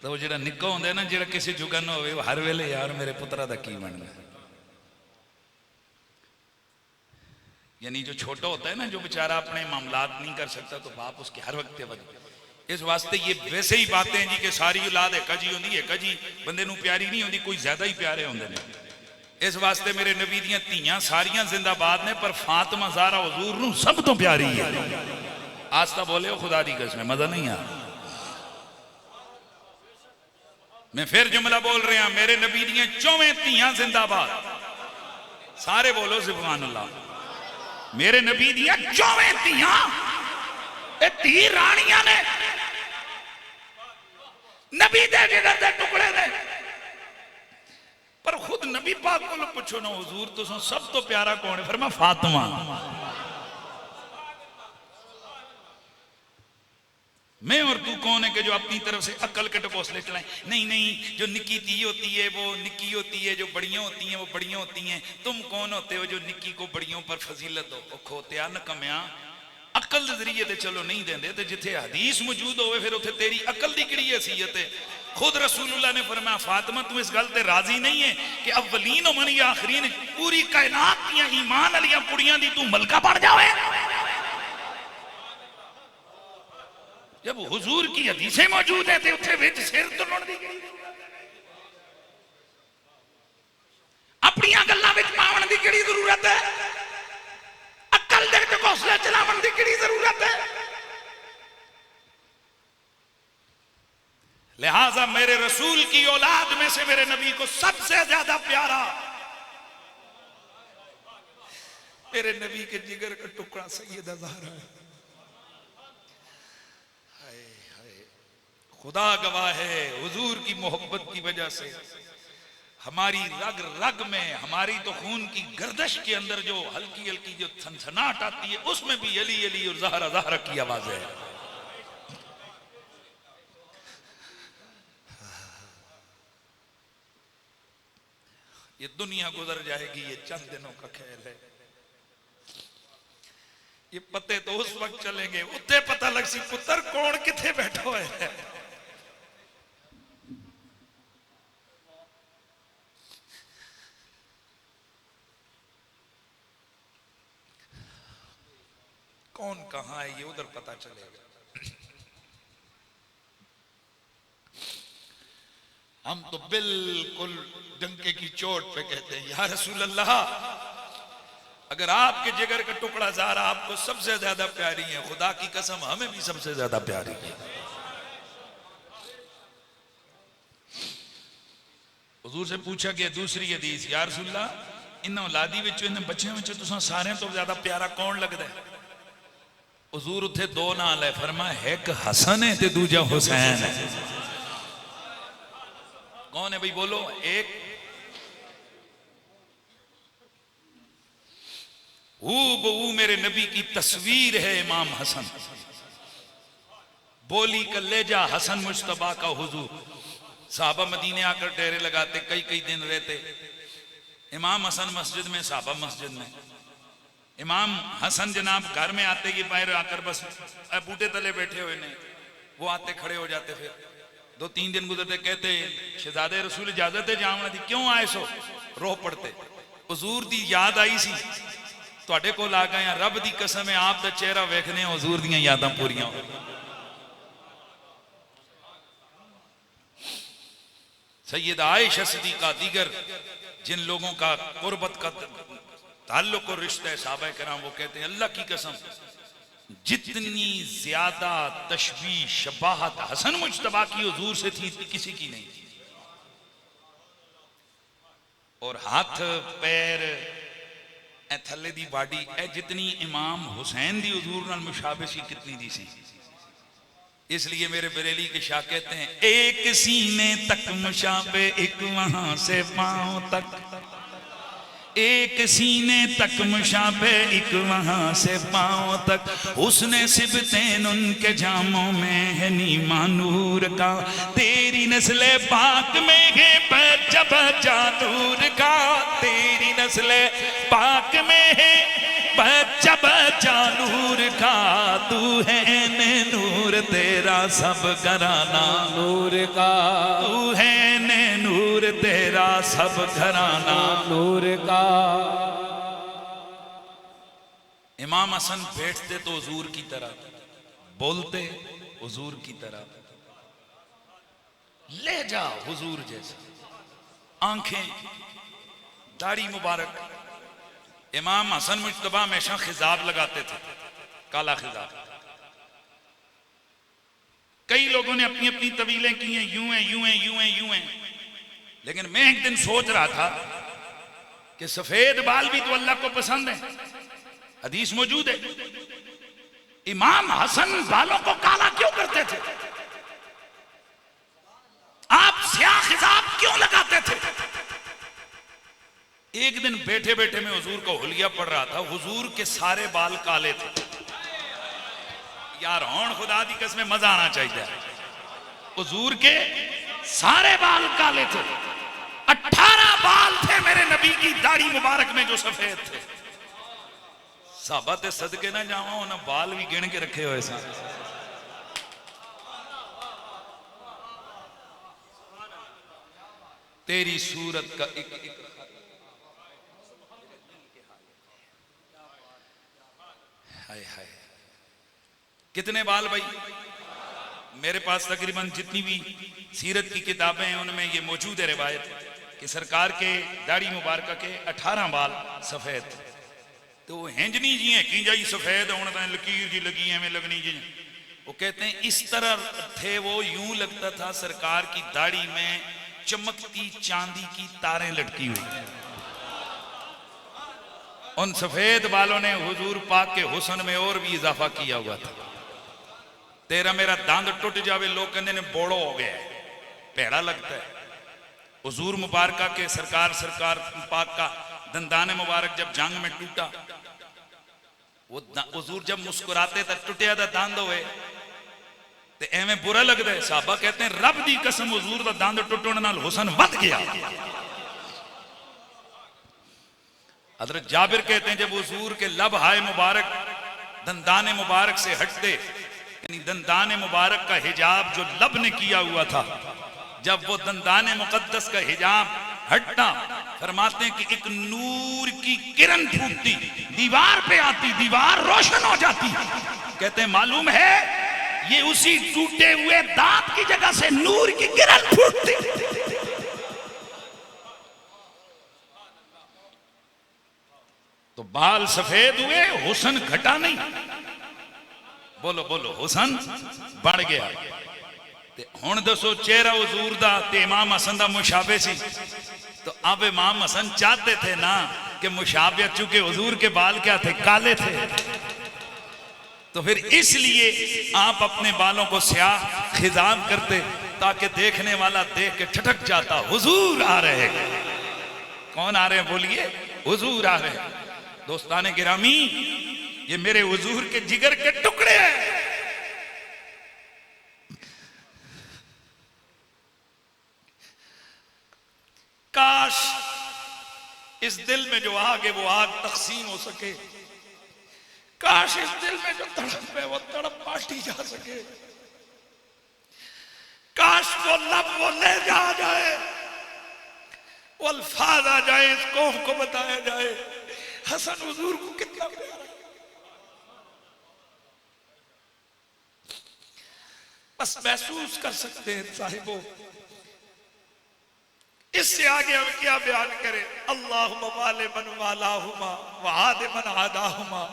तो वो जेड़ा निक्का होंदा है ना, जेड़ा किसी जुगा ना होवे, हर वेले यार मेरे पुत्रा दा की बनना। यानी जो छोटा होता है ना, जो बेचारा अपने मामलात नहीं कर सकता, तो बाप उसके हर वक्त वजह। इस वास्ते ये वैसे ही बातें हैं जी कि सारी औलाद एक जी होंदी, एक जी बंदे नूं प्यारी नहीं होंदी, कोई ज्यादा ही प्यारे होंदे ने। इस वास्ते मेरे नबी दियां धीयां सारियां जिंदाबाद ने, पर फातिमा ज़हरा हुजूर नूं सब तो प्यारी है। आस्ता बोले हो खुदा दी कसम, मजा नहीं आ। मैं फिर जुमला बोल रहा, मेरे नबी दियां 4 धीयां जिंदाबाद, सारे बोलो सुभान अल्लाह। मेरे नबी दियां 4 धीयां, धी रानियां ने, नबी दे जिगर दे टुकड़े ने। पर खुद नबी पाक को पूछो ना, हुजूर तुसां सब तो प्यारा कौन है? फरमा फातिमा। मैं और तू कौन है कि जो अपनी तरफ से अक्ल के टकोसले चलाए? नहीं नहीं, जो निक्की धी होती है वो निक्की होती है, जो बड़ियां होती हैं वो बड़ियां होती हैं। तुम कौन होते हो जो निक्की को बड़ियों पर फजीलत दो? खोत्या नकम्या, अकल के जरिए तो चलो नहीं देंदे, तो जिथे हदीस मौजूद होवे फिर उथे तेरी अकल की किहड़ी हैसियत है? खुद रसूलुल्लाह ने फरमाया फातिमा तू इस गल ते राजी नहीं है कि अव्वलीन और मनी आखरीन पूरी कायनात दियां ईमान वालियां कुड़ियां दी तू मलका बन जावे। जब हुजूर की हदीसें मौजूद है तो उत्थे विच सिर तुलण दी अपनी गल्लां विच पावन दी किहड़ी जरूरत है? अकल दे ढकोसले चलावन दी किहड़ी जरूरत है? लिहाजा मेरे रसूल की औलाद में से मेरे नबी को सबसे ज्यादा प्यारा मेरे नबी के जिगर का टुकड़ा सैयदा ज़हरा है। हाय हाय, खुदा गवाह है हुजूर की मोहब्बत की वजह से हमारी रग रग में, हमारी तो खून की गर्दश के अंदर जो हल्की हल्की जो सनसनाहट आती है उसमें भी अली अली और ज़हरा ज़हरा की आवाज है। ये दुनिया गुजर जाएगी, ये चंद दिनों का खेल है। ये पते तो उस वक्त चलेंगे उत्ते पता लग सी पुत्र कौन किथे बैठो है। कौन कहां है ये उधर पता चलेगा। हम तो बिल्कुल डंके की चोट पे कहते हैं या रसूल अल्लाह अगर आपके जिगर का टुकड़ा ज़हरा आपको सबसे ज्यादा प्यारी है, खुदा की कसम हमें भी सबसे ज्यादा प्यारी है। हुजूर से पूछा गया दूसरी हदीस, या रसूल अल्लाह इन औलादी विचों इन बच्चों विचों तुसां सारे तो ज्यादा प्यारा कौन लगदा है? हुजूर उत्थे दो नाम ले फरमाया एक हसन है ते दूजा हुसैन है। कौन है भाई बोलो? एक हूबहू मेरे नबी की तस्वीर है इमाम हसन, बोली का लेजा हसन मुश्तबा का हुजूर। साहबा मदीने आकर डेरे लगाते, कई कई दिन रहते। इमाम हसन मस्जिद में, साहबा मस्जिद में। इमाम हसन जनाब घर में आते कि बाहर आकर बस बूटे तले बैठे हुए ने, वो आते खड़े हो जाते। फिर 2-3 दिन गुजरते, कहते शहजादे रसूल इजाजत है जावना दी, क्यों आए सो? रो पड़ते हुजूर दी याद आई सी तुहाडे कोल आ गए, रब दी कसम है आप दा चेहरा वेखने हुजूर दी यादां पूरियां हो। सैयदा आयशा सिद्दीका दीगर जिन लोगों का कुर्बत का ताल्लुक और रिश्ता है साहबा कराम, वो कहते हैं अल्लाह की कसम जितनी ज्यादा तशबीह शबाहत हसन मुज्तबा की हुजूर से थी किसी की नहीं। और हाथ पैर थले दी बाडी ए जितनी इमाम हुसैन दी हुजूर नाल मुशाबे सी कितनी दी सी। इसलिए मेरे बरेली के शाह कहते हैं एक सीने तक मुशाबे एक वहां से पांव तक, एक सीने तक मुशाबे एक वहां से पांव तक, उसने सिबतेन उनके जामों में है नीमा नूर का, तेरी नस्ले पाक में है बच्चा बच्चा नूर का, तेरी नस्ले पाक में है बच्चा बच्चा नूर का, तू है ने नूर तेरा सब घराना नूर का, तू है ने नूर तेरा सब घराना नूर का। इमाम हसन बैठते तो हुजूर की तरह, बोलते हुजूर की तरह, ले जा हुजूर जैसे, आंखें दाढ़ी मुबारक। इमाम हसन मुज्तबा हमेशा खिजाब लगाते थे, काला खिजाब। कई लोगों ने अपनी अपनी तवीलें की हैं, यूं हैं यूं हैं यूं हैं यूं हैं, लेकिन मैं एक दिन सोच रहा था कि सफेद बाल भी तो अल्लाह को पसंद है। हदीस मौजूद है, इमाम हसन बालों को काला क्यों करते थे? आप स्याह खिजाब क्यों लगाते थे? एक दिन बैठे बैठे मैं हुजूर का हुलिया पढ़ रहा था, हुजूर के सारे बाल काले थे। यार हौन खुदा दी कसम मजा आना चाहिए। हुजूर के सारे बाल काले थे, 18 बाल थे मेरे नबी की दाढ़ी मुबारक में जो सफेद थे। साहबा ते सदके ना जावा, उन्हें बाल भी गिन के रखे हुए सन। तेरी सूरत का एक एक हाय हाय। कितने बाल भाई? मेरे पास तकरीबन जितनी भी सीरत की किताबें हैं उनमें ये मौजूद है रिवायत कि सरकार के दाढ़ी मुबारक के 18 बाल सफेद। तो हेंजनी जी हैं कि जाई सफेद होने तो लकीर जी लगी है, लगनी जी। वो कहते हैं इस तरह थे वो, यूं लगता था सरकार की दाढ़ी में चमकती चांदी की तारें लटकी हुई। उन सफेद बालों ने हुजूर पाक के हुस्न में और भी इजाफा किया हुआ था। तेरा मेरा दांत टूट जावे लोग कहते ने बोड़ो हो गया, पेड़ा लगता है। हुजूर मुबारक के सरकार पाक का दंदाने मुबारक जब जंग में टूटा, वो हुजूर जब मुस्कुराते तो टूटिया था दांत होए ते एवें बुरा लगता है। साहबा कहते हैं रब दी कसम हुजूर दा दांत टुटण नाल हुस्न वध गया। हजरत जाबिर कहते हैं जब हुजूर के लब हाय मुबारक दंदाने मुबारक से हटते, यानी दंदाने मुबारक का हिजाब जो लब ने किया हुआ था, जब वो दंदाने मुकद्दस का हिजाब हटना, फरमाते हैं कि एक नूर की किरण फूटती, दीवार पे आती, दीवार रोशन हो जाती। कहते हैं मालूम है ये उसी टूटे हुए दांत की जगह से नूर की किरण फूटती। तो बाल सफेद हुए, हुस्न घटा नहीं। बोलो बोलो, हुस्न बढ़ गया। हुण दसो चेहरा हुजूर दा ते इमाम हसन दा मुशाबे सी, तो अब इमाम हसन चाहते थे ना कि मुशाबे, चूंकि हुजूर के बाल क्या थे, काले थे, तो फिर इसलिए आप अपने बालों को स्याह खिजाम करते ताकि देखने वाला देख के ठटक जाता हुजूर आ रहे हैं। कौन आ रहे हैं बोलिए? हुजूर आ रहे हैं। दोस्ताने गिरामी, ये मेरे हुजूर के जिगर के टुकड़े हैं। काश इस दिल में जो आग है वो आग तकसीम हो सके। काश इस दिल में जो तड़प है वो तड़प बांटी जा सके। काश वो लब वो ले जा जाए, वो अल्फाज आ जाए, इस कौम को बताया जाए हसन हुजूर को कितना प्यारा। बस महसूस कर सकते हैं साहिबों, इससे आगे हम क्या बयान करें। अल्लाहुम्मा वाले मन वालाहुमा वआदे मन आदाहुमा।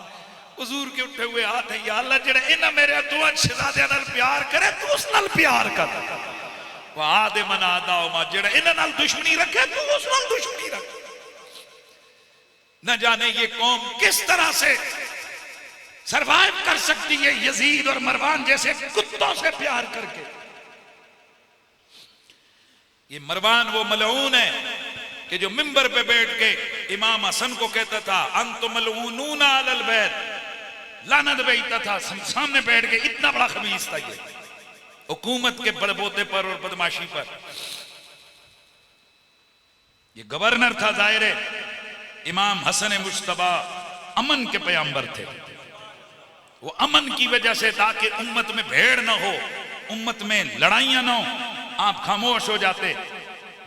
हुजूर के उठे हुए हाथ है, या अल्लाह जेड़ा इन्हां मेरे दोवां शहजादियां नाल प्यार करे तू उस नाल प्यार कर। वआदे मन आदाहुमा, जेड़ा इन्हां नाल दुश्मनी रखे तू उस नाल दुश्मनी रख। न जाने ये कौम किस तरह से सरवाइव कर सकती है यजीद और मरवान जैसे कुत्तों से प्यार करके। ये मरवान वो मलऊन है कि जो मिंबर पे बैठ के इमाम हसन को कहता था अंतुम मलऊनून अलल बैत, लानत भेजता था सामने बैठ के। इतना बड़ा खबीस था ये, हुकूमत के बड़बोते पर और बदमाशी पर। ये गवर्नर था जाहिर है। इमाम हसन मुश्तबा अमन के पैगंबर थे। वो अमन की वजह से, ताकि उम्मत में भेड़ ना हो, उम्मत में लड़ाइयां ना हो, आप खामोश हो जाते।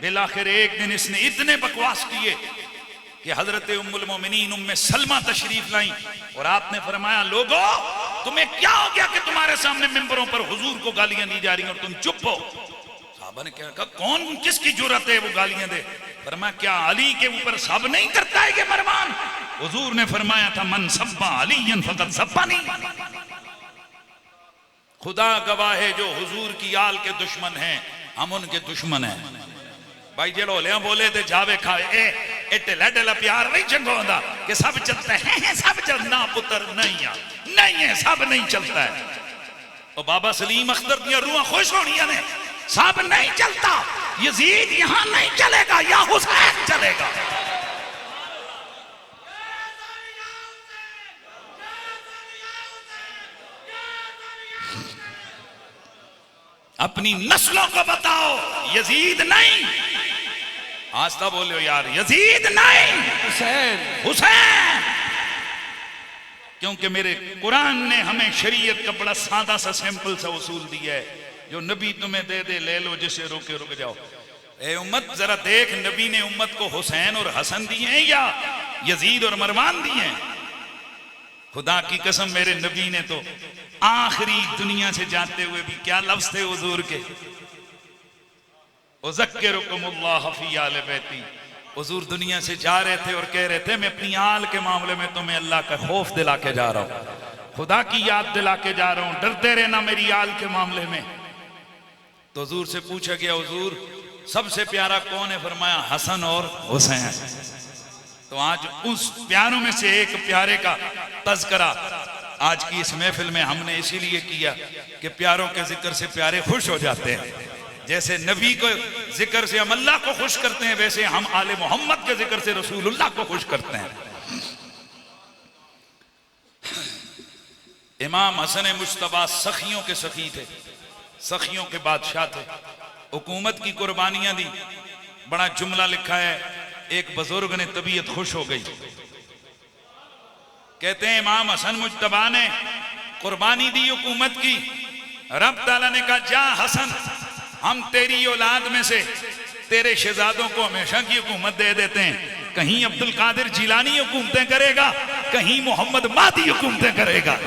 बिलाखिर एक दिन इसने इतने बकवास किए कि हजरत उम्मुल मोमिनीन उम्मे सलमा तशरीफ लाई और आपने फरमाया लोगों तुम्हें क्या हो गया कि तुम्हारे सामने मिंबरों पर हुजूर को गालियां दी जा रही हैं और तुम चुप हो। साहबा ने कहा कौन किसकी जुर्रत है वो गालियां दे? फरमाया क्या अली के ऊपर सब नहीं करता है कि मरवान? हुजूर ने फरमाया था मन सब्बा अलीयन फकत सब्बानी। खुदा गवाह है जो हुजूर की आल के दुश्मन हैं, हम उनके दुश्मन हैं। भाई जेड़ो लिया बोले थे जावे खाए ए ढिला ढिला प्यार नहीं चंगा होता कि सब चलता है, सब चलना पुत्र नहीं है, नहीं है, सब नहीं चलता है। तो बाबा सलीम अख्तर दिया रूह खुश होनिया ने, सब नहीं चलता, यजीद यहां नहीं चलेगा, या हुसैन चलेगा। अपनी नस्लों को बताओ यजीद नहीं। आस्था बोलो यार, यजीद नहीं, हुसैन। हुसैन। क्योंकि मेरे कुरान ने हमें शरीयत का बड़ा सादा सा सिंपल सा उसूल दिया है, जो नबी तुम्हें दे दे ले लो, जिसे रोके रुक जाओ। ए उम्मत जरा देख, नबी ने उम्मत को हुसैन और हसन दिए हैं या यजीद और मरवान दिए हैं? खुदा की कसम मेरे नबी ने तो आखिरी दुनिया से जाते हुए भी क्या लफ्ज थे हुजूर के, उज़क्किरुकुमुल्लाह फी आले बैती। हुजूर दुनिया से जा रहे थे और कह रहे थे मैं अपनी आल के मामले में तुम्हें अल्लाह का खौफ दिला के जा रहा हूं, खुदा की याद दिला के जा रहा हूं, डरते रहना मेरी आल के मामले में। तो हुजूर से पूछा गया हुजूर सबसे प्यारा कौन है? फरमाया हसन और हुसैन। तो आज उस प्यारों में से एक प्यारे का तज़किरा आज की इस महफिल में हमने इसीलिए किया कि प्यारों के जिक्र से प्यारे खुश हो जाते हैं। जैसे नबी को जिक्र से हम अल्लाह को खुश करते हैं, वैसे हम आले मोहम्मद के जिक्र से रसूलुल्लाह को खुश करते हैं। इमाम हसन मुश्तबा सखियों के सखी थे, सखियों के बादशाह थे, हुकूमत की कुर्बानियां दी। बड़ा जुमला लिखा है, एक बुजुर्ग ने तबीयत खुश हो गई, कहते हैं इमाम हसन मुश्तबा ने कुर्बानी दी हुकूमत की। रब ताला ने कहा जा हसन, हम तेरी औलाद में से तेरे शहजादों को हमेशा की हुकूमत दे देते हैं। कहीं अब्दुल कादिर जिलानी हुकूमतें करेगा, कहीं मोहम्मद मादी हुकूमतें करेगा।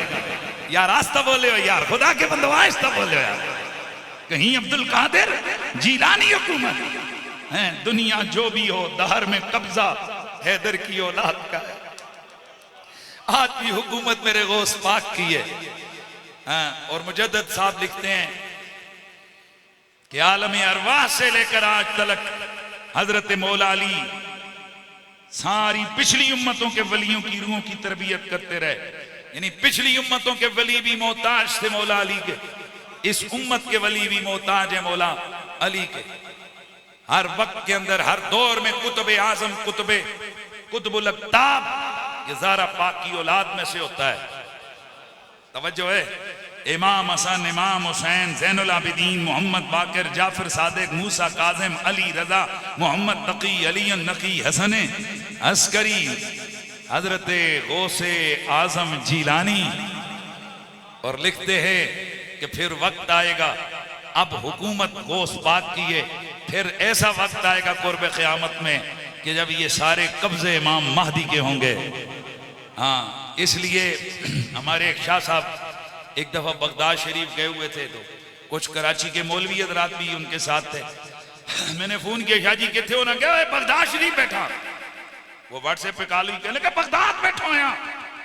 यार आस्ता बोले हो यार, खुदा के बंदो आस्ता बोले हो यार। कहीं अब्दुल कादिर जिलानी हुकूमत है, दुनिया जो भी हो दहर में कब्जा हैदर की औलाद का है। आज भी हुकूमत मेरे गौस पाक की है। और मुजद्दद साहब लिखते हैं कि आलम अरवाह से लेकर आज तक हजरत मौला अली सारी पिछली उम्मतों के वलियों की रूहों की तरबियत करते रहे। यानी पिछली उम्मतों के वली भी मोहताज थे मौला अली के, इस उम्मत के वली भी मोहताज है मौला अली के। हर वक्त के अंदर हर दौर में कुतुब आजम कुतुबुल अक़ताब ये ज़ारा पाक की औलाद में से होता है। तवज्जो है, इमाम हसन, इमाम हुसैन, ज़ैनुल आबिदीन, मोहम्मद बाकर, जाफर सादिक, मूसा काज़िम, अली रज़ा, मोहम्मद तकी, अली नकी, हसन अस्करी, हजरत गौसे आजम जीलानी। और लिखते हैं कि फिर वक्त आएगा, अब हुकूमत गौस पाक की है, फिर ऐसा वक्त आएगा कुर्ब क़यामत में कि जब ये सारे कब्जे इमाम महदी के होंगे। हाँ, इसलिए हमारे एक शाह साहब एक दफ़ा बगदाद शरीफ गए हुए थे, तो कुछ कराची के मौलवी हज़रात भी उनके साथ थे। मैंने फ़ोन किया शाह जी कितने हो ना, क्या बगदाद शरीफ बैठा। वो व्हाट्सएप पे कॉल कहने लगा बगदाद बैठो यहाँ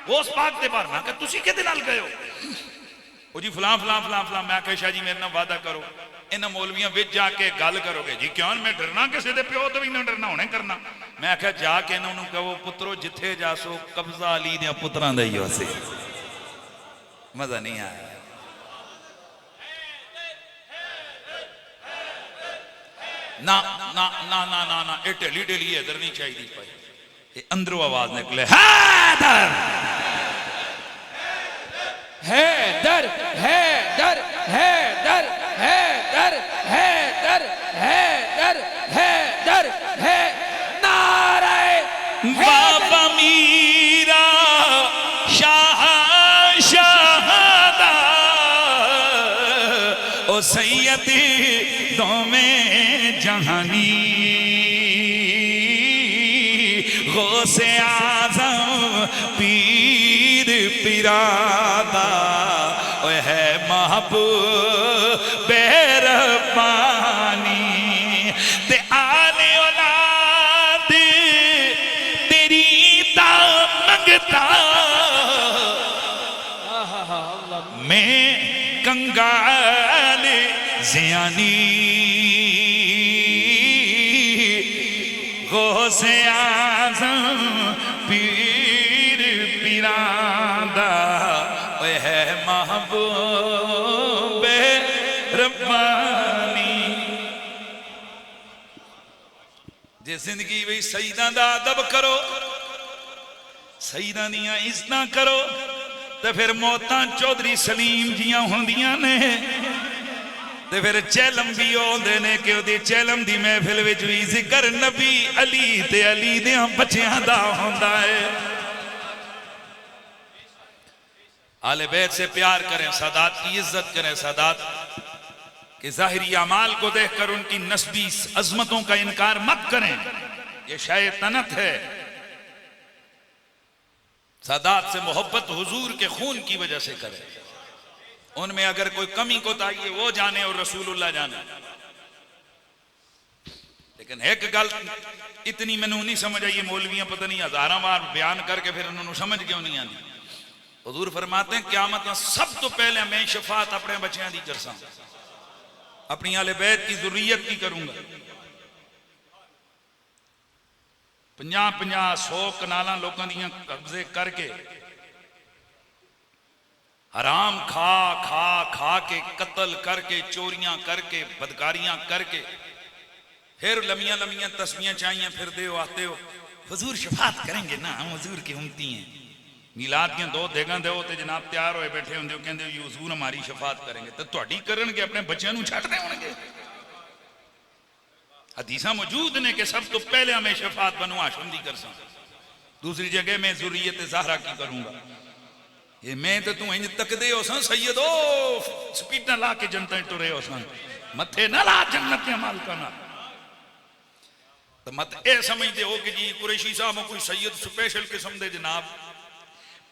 गौस पाक दे बाहर। मैं कहा तुसी किहदे नाल गए हो? वो जी फलां फलां फलां फलां। मैं कहा शाह जी मेरे नाल वादा करो इन्होंने मौलवियां विच जाके गल करोगे। जी क्यों? मैं डरना किसी दे प्यो तो भी ना डरना होने करना। मैं आख्या जाके इन्होंने कहो पुत्रो जिथे जासो कब्जा अली दे पुत्रां दा ही होसे। मजा नहीं आया। ना ना ना ना ना ना ये ढेली ढेली इधर नहीं चाहिए भाई, ये अंदरों आवाज निकले हैदर हैदर हैदर हैदर हैदर हैदर हैदर हैदर है नारे बाबा मीरा शाह शाहदा ओ सैयदी दो में जहानी गौसे आज़म पीर पिरादा ओ है महबूब रब्बानी ते आले औलाद तेरी दामंगता मैं कंगाल ज़ियानी गौसे आज़म पीर पिरादा ओए है महबूब रब्बानी। जे जिंदगी भी सईदां दा अदब करो, सईदां दियां इज़्ज़तां करो, तो फिर मौतां चौधरी सलीम जियां होंदियां ने, ते फिर चैलम भी आउंदे ने कि उहदी चैलम दी महफिल विच भी जिक्र नबी अली ते अली दे बच्चियां दा हुंदा है। आले बैत से प्यार करें, सादात की इज्जत करें। सादात कि ज़ाहिरी अमाल को देखकर उनकी नस्बी अजमतों का इनकार मत करें, यह शैतानत है। सादात से मोहब्बत हुजूर के खून की वजह से करें, उनमें अगर कोई कमी कोताही है वो जाने और रसूलुल्लाह जाने। लेकिन एक गल इतनी मैनू नहीं समझ आई, मौलवियां पता नहीं हजारों बार बयान करके फिर उन्होंने समझ क्यों नहीं आनी। हुजूर फरमाते हैं क़यामत में सब तो पहले मैं शफात अपने बच्चों की करसा, अपनी आले बैत की ज़ुर्रियत की करूंगा। 50-50 100 कनाला लोगों दियां कब्जे करके हराम खा खा खा के कत्ल करके चोरियां करके बदकारियां करके फिर लमियां लमियां तस्वीरें चाहिए फिर दे आते हो हुजूर शफात करेंगे ना, हम हुजूर की उम्मती हैं। मिलाद दियां 2 देगा दो तो जनाब तैयार होए बैठे होंगे, कहते हो हुजूर हमारी शफात करेंगे, तो तुहाडी करनगे अपने बच्चों को छड्ड देणगे। हदीसा मौजूद ने कि सब तो पहले हमें शफात बनु हाशिम दी करसा, दूसरी जगह मैं ज़ुर्रियत ज़हरा की करूंगा। ये मैं तो तू इंज तकदे हो सन सैयदो स्पीडा ला के जनता टुरे हो सन, मथे ना ला जन्नत के मालिका ना। तो मत ए समझते हो कि जी कुरैशी साहब कोई सैयद स्पेशल किस्म दे जनाब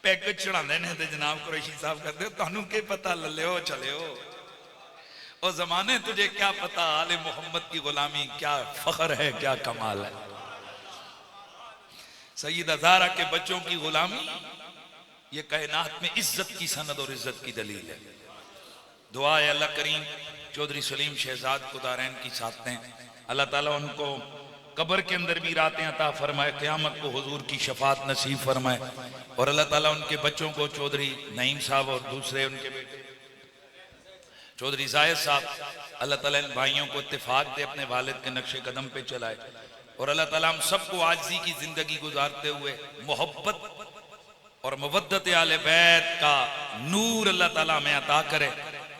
पैग चढ़ाते ने, जनाब कुरैशी साहब करते हो, तुहानू के पता लल्ले चले हो और जमाने तुझे क्या पता आले मोहम्मद की गुलामी क्या फख्र है, क्या कमाल है। सैयदा ज़हरा के बच्चों की गुलामी ये कायनात में इज्जत की सनद और इज्जत की दलील है। दुआ है अल्लाह करीम चौधरी सलीम शहजाद कुदारैन की साथते हैं, अल्लाह ताला उनको कब्र के अंदर भी रातें अता फरमाए, क़यामत को हुजूर की शफात नसीब फरमाए। और अल्लाह ताला उनके बच्चों को चौधरी नईम साहब और दूसरे उनके बेटे चौधरी जायद साहब, अल्लाह ताला इन भाइयों को इत्तेफाक दे, अपने वालिद के नक्शे कदम पे चलाए। और अल्लाह ताला हम सबको आजिज़ी की जिंदगी गुजारते हुए मोहब्बत और मुवद्दत आले बैत का नूर अल्लाह ताला हमें अता करे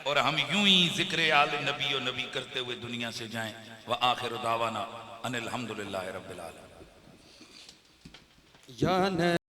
और हम यूं ही जिक्र आले नबी और नबी करते हुए दुनिया से जाएं। व आखिर दावाना अनिल हम्दुलिल्लाहि रब्बिल आलमीन।